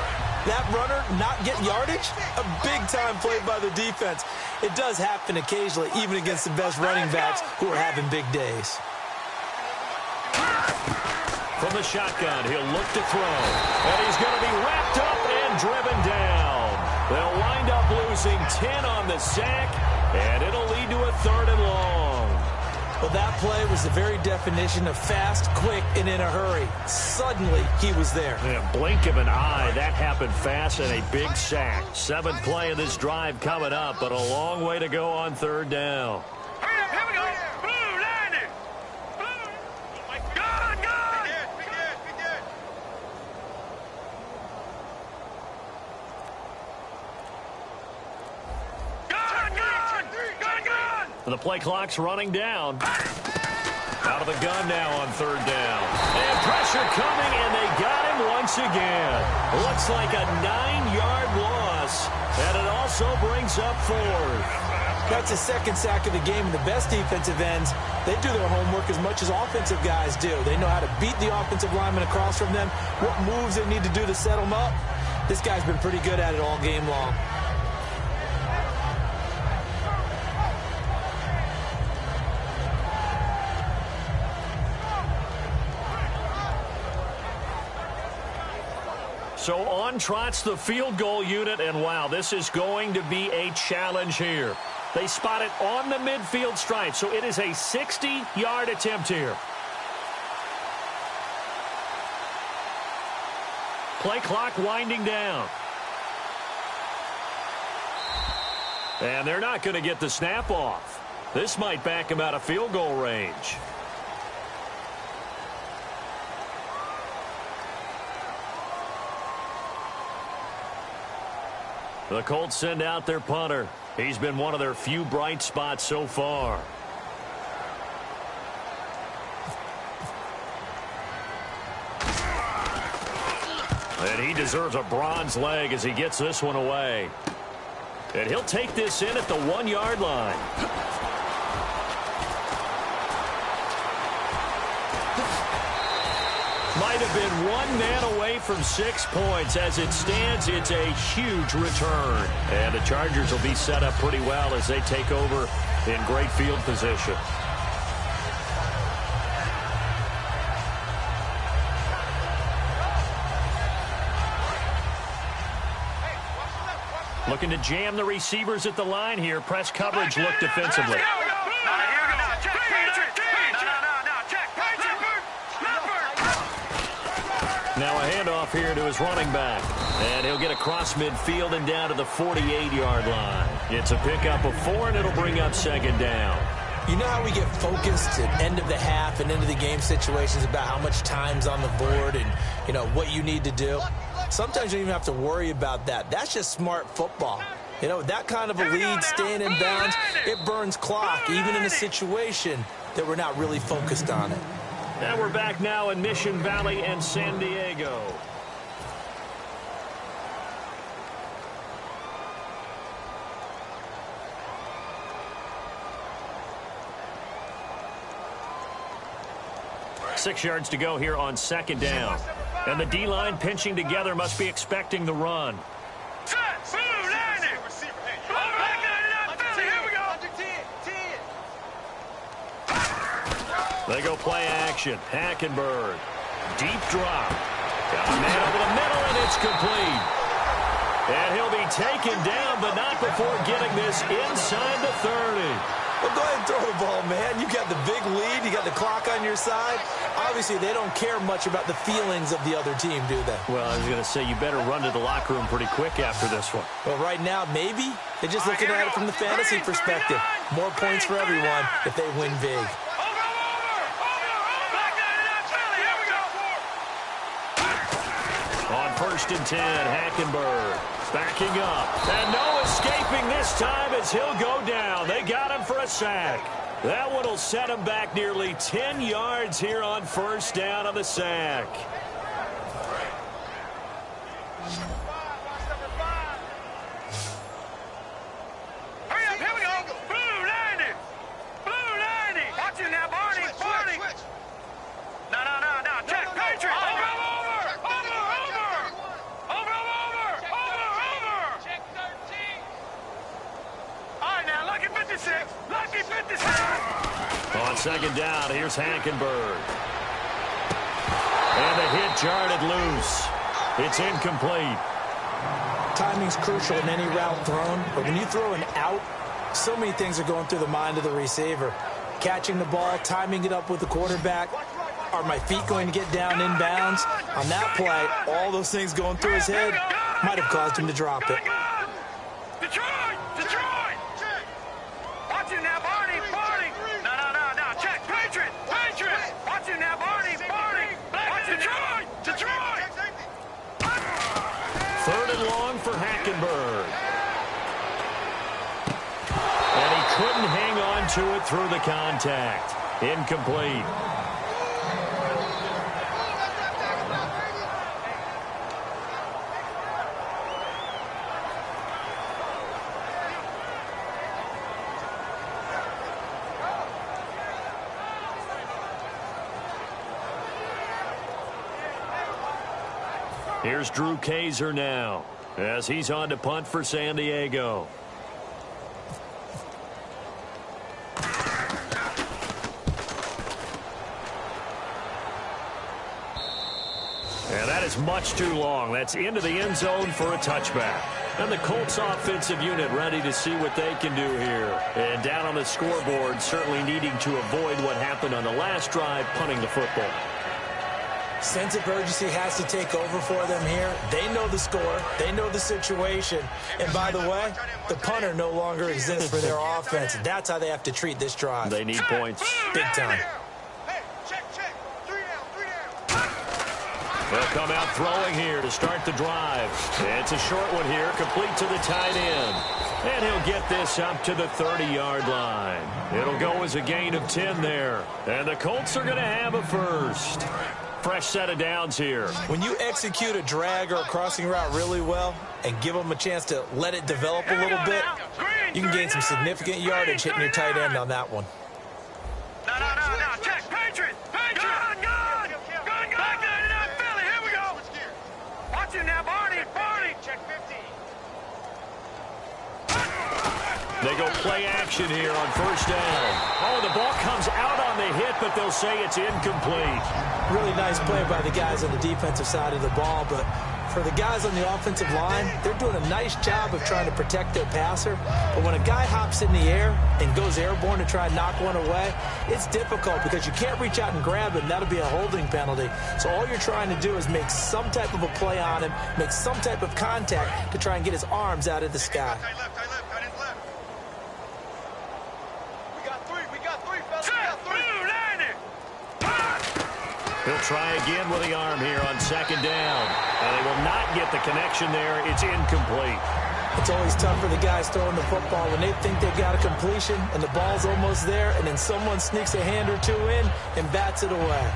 that runner not get yardage? A big-time play by the defense. It does happen occasionally, even against the best running backs who are having big days. From the shotgun, he'll look to throw. And he's going to be wrapped up and driven down. They'll wind up losing 10 on the sack, and it'll lead to a 3rd and long. Well, that play was the very definition of fast, quick, and in a hurry. Suddenly, he was there. In a blink of an eye, that happened fast and a big sack. 7th play of this drive coming up, but a long way to go on 3rd down. The play clock's running down. Out of the gun now on 3rd down. And pressure coming, and they got him once again. Looks like a 9-yard loss, and it also brings up 4th. That's the 2nd sack of the game, and the best defensive ends, they do their homework as much as offensive guys do. They know how to beat the offensive lineman across from them, what moves they need to do to set them up. This guy's been pretty good at it all game long. So on trots the field goal unit, and wow, this is going to be a challenge here. They spot it on the midfield stripe, so it is a 60-yard attempt here. Play clock winding down. And they're not going to get the snap off. This might back him out of field goal range. The Colts send out their punter. He's been one of their few bright spots so far. And he deserves a bronze leg as he gets this one away. And he'll take this in at the 1-yard line. Might have been one man away from 6 points. As it stands, it's a huge return. And the Chargers will be set up pretty well as they take over in great field position. Looking to jam the receivers at the line here. Press coverage look defensively. Now a handoff here to his running back. And he'll get across midfield and down to the 48-yard line. It's a pickup of 4, and it'll bring up 2nd down. You know how we get focused at end of the half and into the game situations about how much time's on the board and, you know, what you need to do? Sometimes you don't even have to worry about that. That's just smart football. You know, that kind of a lead, staying in bounds, it burns clock, even in a situation that we're not really focused on it. And we're back now in Mission Valley and San Diego. Six yards to go here on 2nd down. And the D-line pinching together must be expecting the run. They go play action. Hackenberg. Deep drop. Got a man over the middle, and it's complete. And he'll be taken down, but not before getting this inside the 30. Well, go ahead and throw the ball, man. You got the big lead. You got the clock on your side. Obviously, they don't care much about the feelings of the other team, do they? Well, I was going to say, you better run to the locker room pretty quick after this one. Well, right now, maybe. They're just looking at it from the fantasy perspective. More points for everyone if they win big. On 1st and 10, Hackenberg backing up. And no escaping this time as he'll go down. They got him for a sack. That one will set him back nearly 10 yards here on 1st down on the sack. Hurry up, here we go. Blue 90. Blue 90. Watch it now, Barney. Barney. No. Check. Patriot. Lucky 56. On 2nd down, here's Hackenberg. And the hit jarred loose. It's incomplete. Timing's crucial in any route thrown, but when you throw an out, so many things are going through the mind of the receiver. Catching the ball, timing it up with the quarterback. Are my feet going to get down in bounds? On that play, all those things going through his head might have caused him to drop it. Detroit! Watch it now, Barney! No. Check! Patriot! Watch it now, Barney! Watch it! Detroit! 3rd and long for Hackenberg. And he couldn't hang on to it through the contact. Incomplete. Here's Drew Kaiser now as he's on to punt for San Diego. And that is much too long. That's into the end zone for a touchback. And the Colts offensive unit ready to see what they can do here. And down on the scoreboard, certainly needing to avoid what happened on the last drive, punting the football. Sense of urgency has to take over for them here. They know the score. They know the situation. And by the way, the punter no longer exists for their offense. That's how they have to treat this drive. They need points. Big time. Check. 3 down. They'll come out throwing here to start the drive. It's a short one here, complete to the tight end. And he'll get this up to the 30-yard line. It'll go as a gain of 10 there. And the Colts are going to have a first. fresh set of downs here. When you execute a drag or a crossing route really well and give them a chance to let it develop a little bit, you can gain some significant yardage hitting your tight end on that one. No. Check. Patriot. Gun. Back there, Philly. Here we go. Watch him now, Barney. Check 15. They go play action here on first down. Oh, the ball comes out on the hit, but they'll say it's incomplete. Really nice play by the guys on the defensive side of the ball, but for the guys on the offensive line, they're doing a nice job of trying to protect their passer. But when a guy hops in the air and goes airborne to try and knock one away, it's difficult because you can't reach out and grab him. That'll be a holding penalty. So all you're trying to do is make some type of a play on him, make some type of contact to try and get his arms out of the sky. He'll try again with the arm here on second down. And they will not get the connection there. It's incomplete. It's always tough for the guys throwing the football when they think they've got a completion and the ball's almost there, and then someone sneaks a hand or two in and bats it away.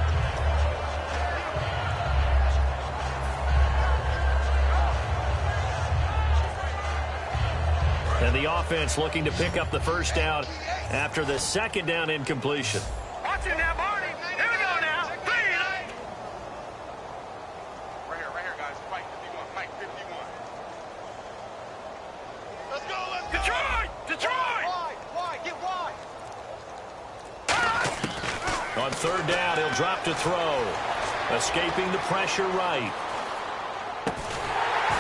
And the offense looking to pick up the first down after the second down incompletion. Watch him now, Barney. Here we go now. Right here, guys. Mike 51. Let's go. Detroit. Wide. Get wide. On third down, he'll drop to throw. Escaping the pressure right.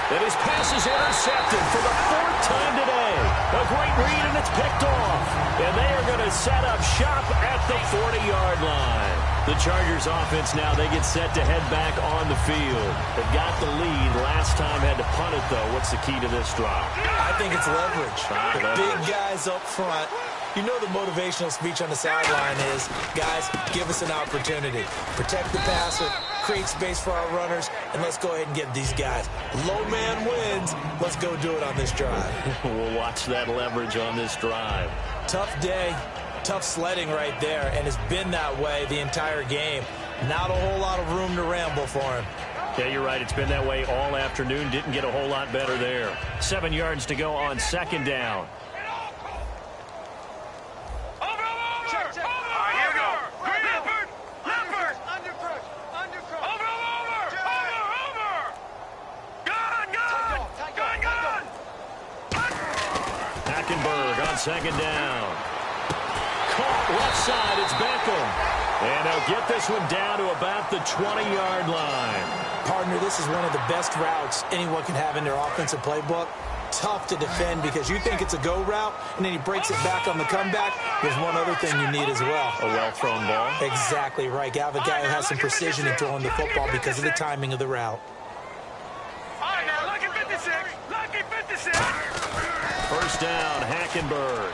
And his pass is intercepted for the fourth time today. A great read, and it's picked off. And they are going to set up shop at the 40-yard line. The Chargers offense now, they get set to head back on the field. They've got the lead. Last time had to punt it, though. What's the key to this drive? I think it's leverage. The big guys up front. You know the motivational speech on the sideline is, guys, give us an opportunity. Protect the passer, create space for our runners, and let's go ahead and get these guys. Low man wins. Let's go do it on this drive. We'll watch that leverage on this drive. Tough day, tough sledding right there, and it's been that way the entire game. Not a whole lot of room to ramble for him. Yeah, you're right. It's been that way all afternoon. Didn't get a whole lot better there. 7 yards to go on second down. Second down. Caught left side. It's Beckham. And they'll get this one down to about the 20-yard line. Partner, this is one of the best routes anyone can have in their offensive playbook. Tough to defend because you think it's a go route, and then he breaks it back on the comeback. There's one other thing you need as well. A well-thrown ball. Exactly right. You have a guy who has some precision in throwing the football because of the timing of the route. All right, now, lucky 56. Lucky 56. First down, Hackenberg.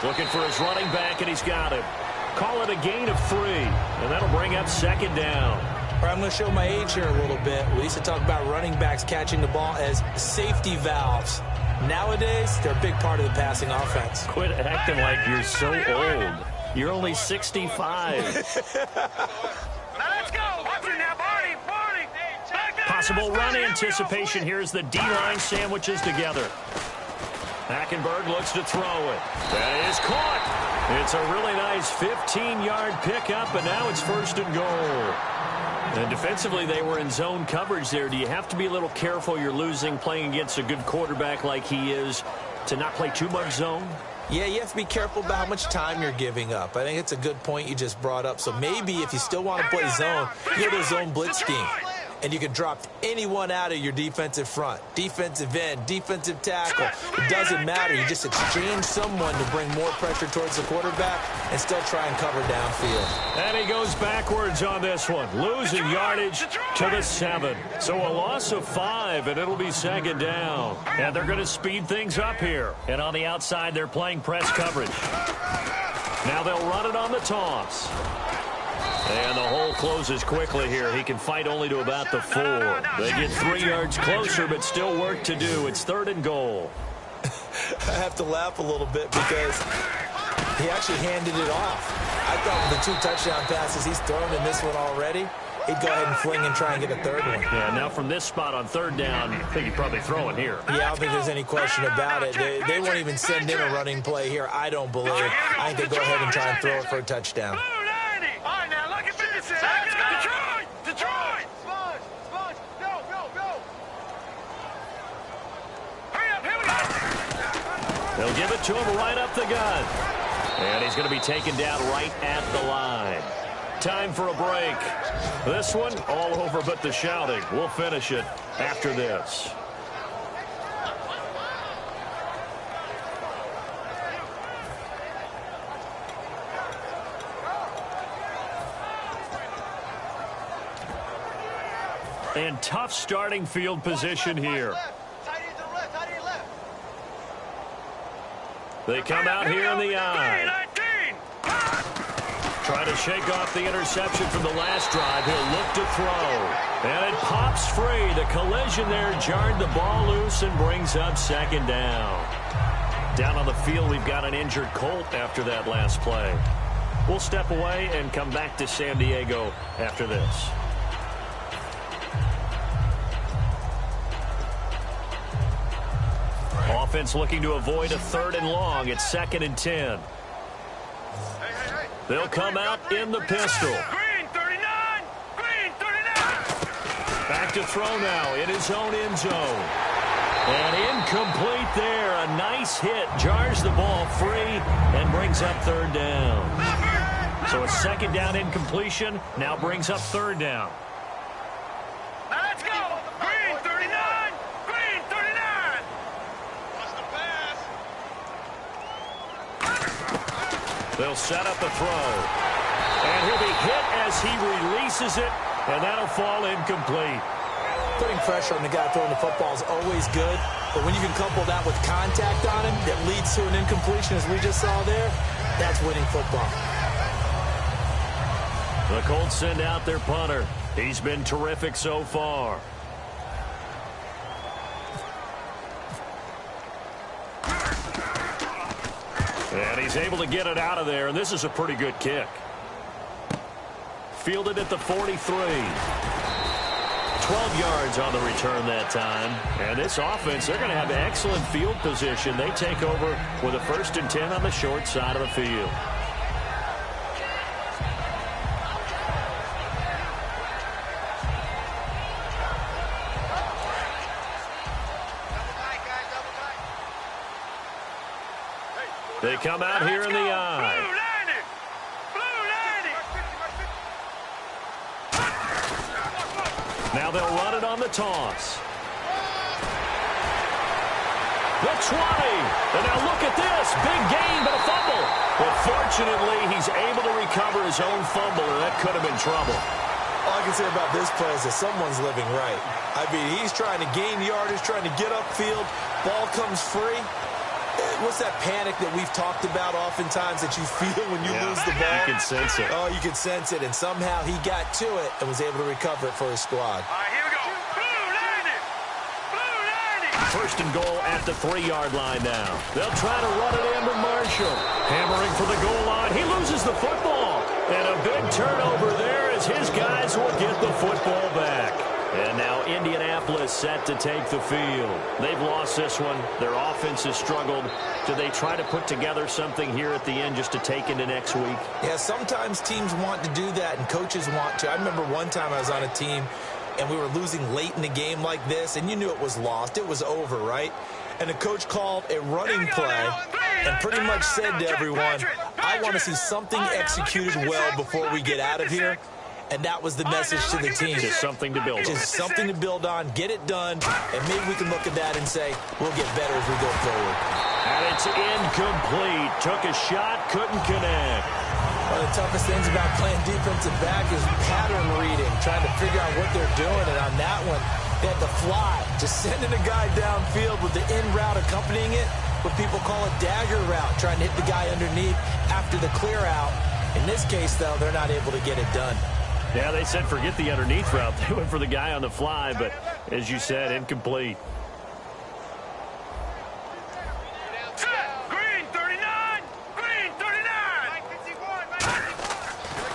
Looking for his running back, and he's got him. Call it a gain of 3, and that'll bring up second down. All right, I'm going to show my age here a little bit. We used to talk about running backs catching the ball as safety valves. Nowadays, they're a big part of the passing offense. Quit acting like you're so old. You're only 65. Now let's go. Watch it now, Barney. Possible run anticipation here as the D-line sandwiches together. Hackenberg looks to throw it. That is caught. It's a really nice 15-yard pickup, and now it's first and goal. And defensively, they were in zone coverage there. Do you have to be a little careful? You're losing playing against a good quarterback like he is to not play too much zone? Yeah, you have to be careful about how much time you're giving up. I think it's a good point you just brought up. So maybe if you still want to play zone, you go to zone blitz scheme. And you can drop anyone out of your defensive front. Defensive end, defensive tackle. It doesn't matter. You just exchange someone to bring more pressure towards the quarterback and still try and cover downfield. And he goes backwards on this one. Losing yardage to the 7. So a loss of 5, and it'll be second down. And they're going to speed things up here. And on the outside, they're playing press coverage. Now they'll run it on the toss. And the hole closes quickly here. He can fight only to about the 4. They get 3 yards closer, but still work to do. It's third and goal. I have to laugh a little bit because he actually handed it off. I thought with the 2 touchdown passes he's thrown in this one already, he'd go ahead and fling and try and get a third one. Yeah, now from this spot on third down, I think he'd probably throw it here. Yeah, I don't think there's any question about it. They won't even send in a running play here, I don't believe. I think they go ahead and try and throw it for a touchdown. All right, now look at 50 seconds. Detroit! Sponge, go! Hurry up, here we go. They'll give it to him right up the gut. And he's going to be taken down right at the line. Time for a break. This one, all over but the shouting. We'll finish it after this. And tough starting field position here. They come out here in the eye. Trying to shake off the interception from the last drive. He'll look to throw. And it pops free. The collision there jarred the ball loose and brings up second down. Down on the field, we've got an injured Colt after that last play. We'll step away and come back to San Diego after this. Offense looking to avoid a 3rd and long. It's 2nd and 10. They'll come out in the pistol. Green 39! Back to throw now in his own end zone. And incomplete there. A nice hit. Jars the ball free and brings up 3rd down. So a 2nd down incompletion now brings up 3rd down. Now let's go! Green 39! Green 39! What's the pass? They'll set up a throw. And he'll be hit as he releases it, and that'll fall incomplete. Putting pressure on the guy throwing the football is always good, but when you can couple that with contact on him that leads to an incompletion, as we just saw there, that's winning football. The Colts send out their punter. He's been terrific so far. And he's able to get it out of there, and this is a pretty good kick. Fielded at the 43. 12 yards on the return that time. And this offense, they're going to have excellent field position. They take over with a 1st and 10 on the short side of the field. They come out here in the eye. Now they'll run it on the toss. The 20. And now look at this. Big gain, but a fumble. But fortunately, he's able to recover his own fumble, and that could have been trouble. All I can say about this play is that someone's living right. I mean, he's trying to gain yardage, trying to get upfield. Ball comes free. What's that panic that we've talked about oftentimes that you feel when you lose the ball? You can sense it. Oh, you can sense it. And somehow he got to it and was able to recover it for his squad. All right, here we go. Blue 90! 1st and goal at the 3-yard line now. They'll try to run it into Marshall. Hammering for the goal line. He loses the football. And a big turnover there as his guys will get the football back. And now Indianapolis set to take the field. They've lost this one. Their offense has struggled. Do they try to put together something here at the end just to take into next week? Yeah, sometimes teams want to do that and coaches want to. I remember one time I was on a team and we were losing late in the game like this, and you knew it was lost. It was over, right? And the coach called a running play and pretty much said to everyone, I want to see something executed well before we get out of here. And that was the message to the team. Just something to build on. Just something to build on, get it done, and maybe we can look at that and say, we'll get better as we go forward. And it's incomplete. Took a shot, couldn't connect. One of the toughest things about playing defensive back is pattern reading, trying to figure out what they're doing. And on that one, they had to fly, just sending a guy downfield with the in route accompanying it, what people call a dagger route, trying to hit the guy underneath after the clear out. In this case, though, they're not able to get it done. Yeah, they said forget the underneath route. They went for the guy on the fly, but as you said, incomplete. Green 39! Green 39!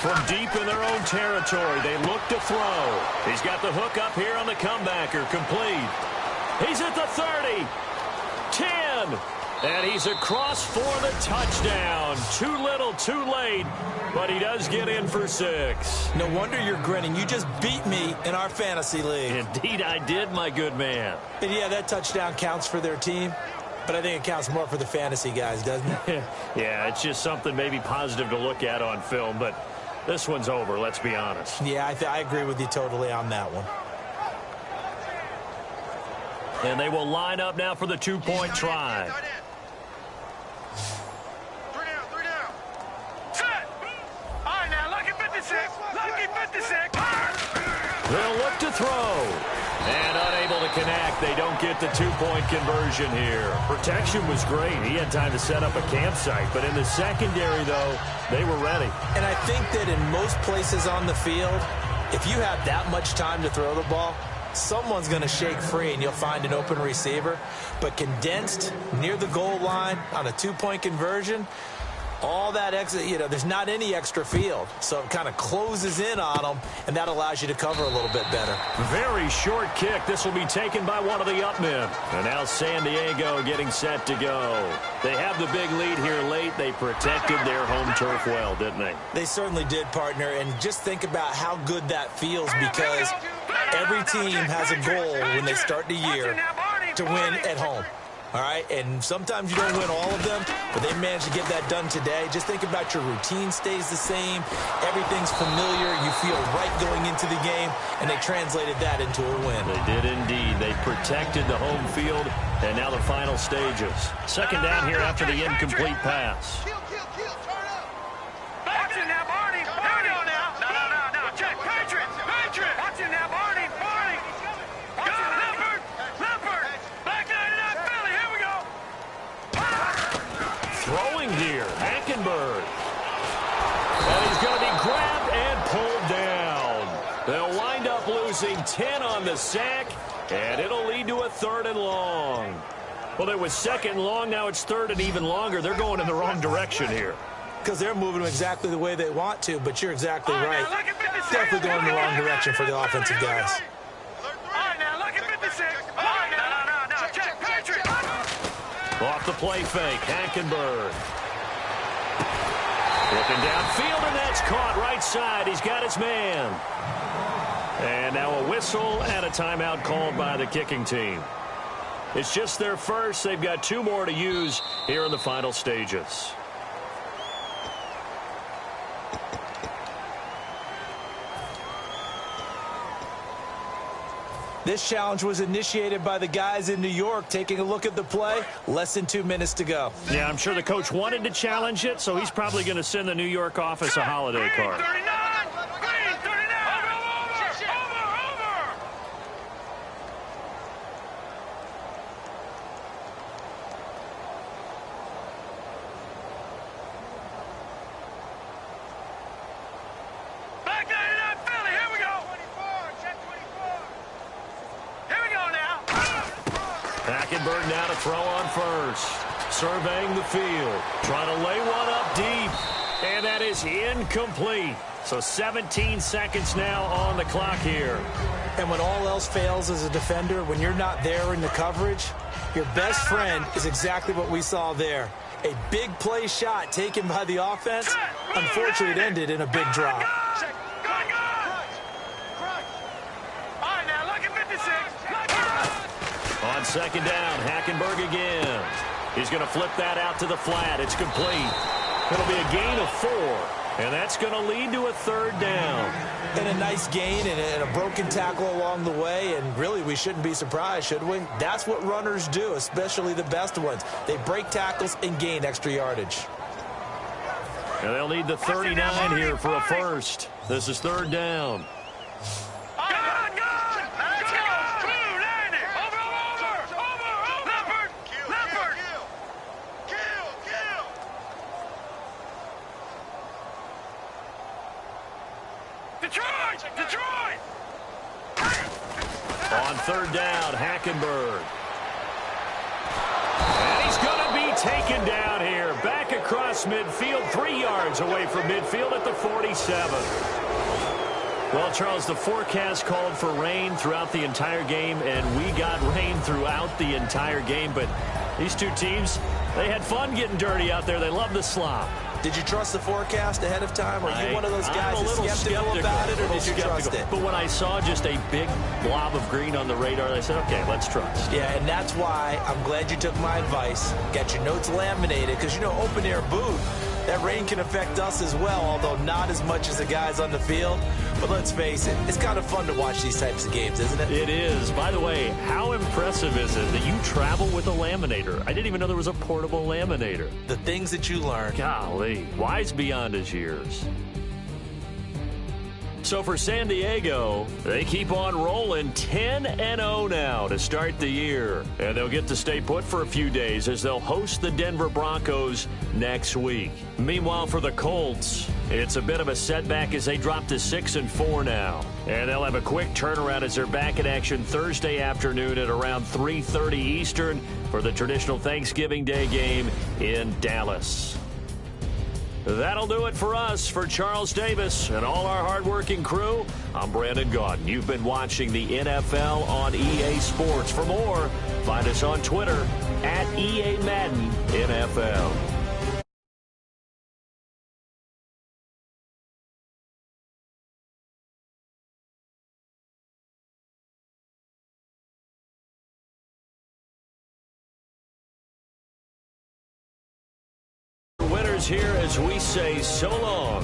From deep in their own territory, they look to throw. He's got the hook up here on the comebacker, complete. He's at the 30, 10, and he's across for the touchdown. Too little, too late, but he does get in for 6. No wonder you're grinning. You just beat me in our fantasy league. Indeed I did, my good man. And yeah, that touchdown counts for their team, but I think it counts more for the fantasy guys, doesn't it? Yeah, it's just something maybe positive to look at on film, but this one's over, let's be honest. Yeah, I agree with you totally on that one. And they will line up now for the two-point try. 3 down. Set. All right, now, lucky 56. Lucky 56. They'll look to throw. And unable to connect. They don't get the two-point conversion here. Protection was great. He had time to set up a campsite. But in the secondary, though, they were ready. And I think that in most places on the field, if you have that much time to throw the ball, someone's going to shake free and you'll find an open receiver. But condensed near the goal line on a two-point conversion, all that extra, there's not any extra field. So it kind of closes in on them, and that allows you to cover a little bit better. Very short kick. This will be taken by one of the up men. And now San Diego getting set to go. They have the big lead here late. They protected their home turf well, didn't they? They certainly did, partner. And just think about how good that feels, because every team has a goal when they start the year to win at home. All right, and sometimes you don't win all of them, but they managed to get that done today. Just think about your routine stays the same. Everything's familiar. You feel right going into the game, and they translated that into a win. They did indeed. They protected the home field, and now the final stages. Second down here after the incomplete pass. Watch it now, Barney. There we go now. No. Check. Patriots. Watch it now, Barney. Watch it, Leopard. Black 99 Philly. Here we go. Throwing here, Hackenberg. And he's going to be grabbed and pulled down. They'll wind up losing 10 on the sack, and it'll lead to a 3rd and long. Well, there was 2nd and long. Now it's 3rd and even longer. They're going in the wrong direction here. Because they're moving exactly the way they want to, but you're exactly right. Definitely going in the wrong direction for the offensive guys. All right, now, look at 56. All right, now. Check. Patriots. Off the play fake, Hackenberg. Looking downfield, and that's caught right side. He's got his man. And now a whistle and a timeout called by the kicking team. It's just their first. They've got 2 more to use here in the final stages. This challenge was initiated by the guys in New York. Taking a look at the play, less than 2 minutes to go. Yeah, I'm sure the coach wanted to challenge it, so he's probably going to send the New York office a holiday card. 39. Over. Black 99 Philly. Here we go. 24. Check 24. Here we go now. Hackenberg now to throw on first. Surveying the field. Trying to lay one up deep. And that is incomplete. So 17 seconds now on the clock here. And when all else fails as a defender, when you're not there in the coverage, your best friend is exactly what we saw there. A big play shot taken by the offense. Unfortunately, it ended in a big drop. On second down, Hackenberg again. He's going to flip that out to the flat. It's complete. It'll be a gain of 4, and that's going to lead to a 3rd down. And a nice gain and a broken tackle along the way, and really we shouldn't be surprised, should we? That's what runners do, especially the best ones. They break tackles and gain extra yardage. And they'll need the 39 here for a first. This is 3rd down. Detroit! On 3rd down, Hackenberg. And he's going to be taken taken down here. Back across midfield, 3 yards away from midfield at the 47. Well, Charles, the forecast called for rain throughout the entire game, and we got rain throughout the entire game. But these two teams, they had fun getting dirty out there. They love the slop. Did you trust the forecast ahead of time? Are you one of those guys that's skeptical about it, or did you trust it? But when I saw just a big blob of green on the radar, I said, okay, let's trust. Yeah, and that's why I'm glad you took my advice. Got your notes laminated, because, you know, open-air boot, that rain can affect us as well, although not as much as the guys on the field. But let's face it, it's kind of fun to watch these types of games, isn't it? It is. By the way, how impressive is it that you travel with a laminator? I didn't even know there was a portable laminator. The things that you learn. Golly, wise beyond his years. So for San Diego, they keep on rolling 10-0 now to start the year. And they'll get to stay put for a few days as they'll host the Denver Broncos next week. Meanwhile, for the Colts, it's a bit of a setback as they drop to 6-4 now. And they'll have a quick turnaround as they're back in action Thursday afternoon at around 3:30 Eastern for the traditional Thanksgiving Day game in Dallas. That'll do it for us. For Charles Davis and all our hardworking crew, I'm Brandon Gaudin. You've been watching the NFL on EA Sports. For more, find us on Twitter at EA Madden NFL. Here as we say so long.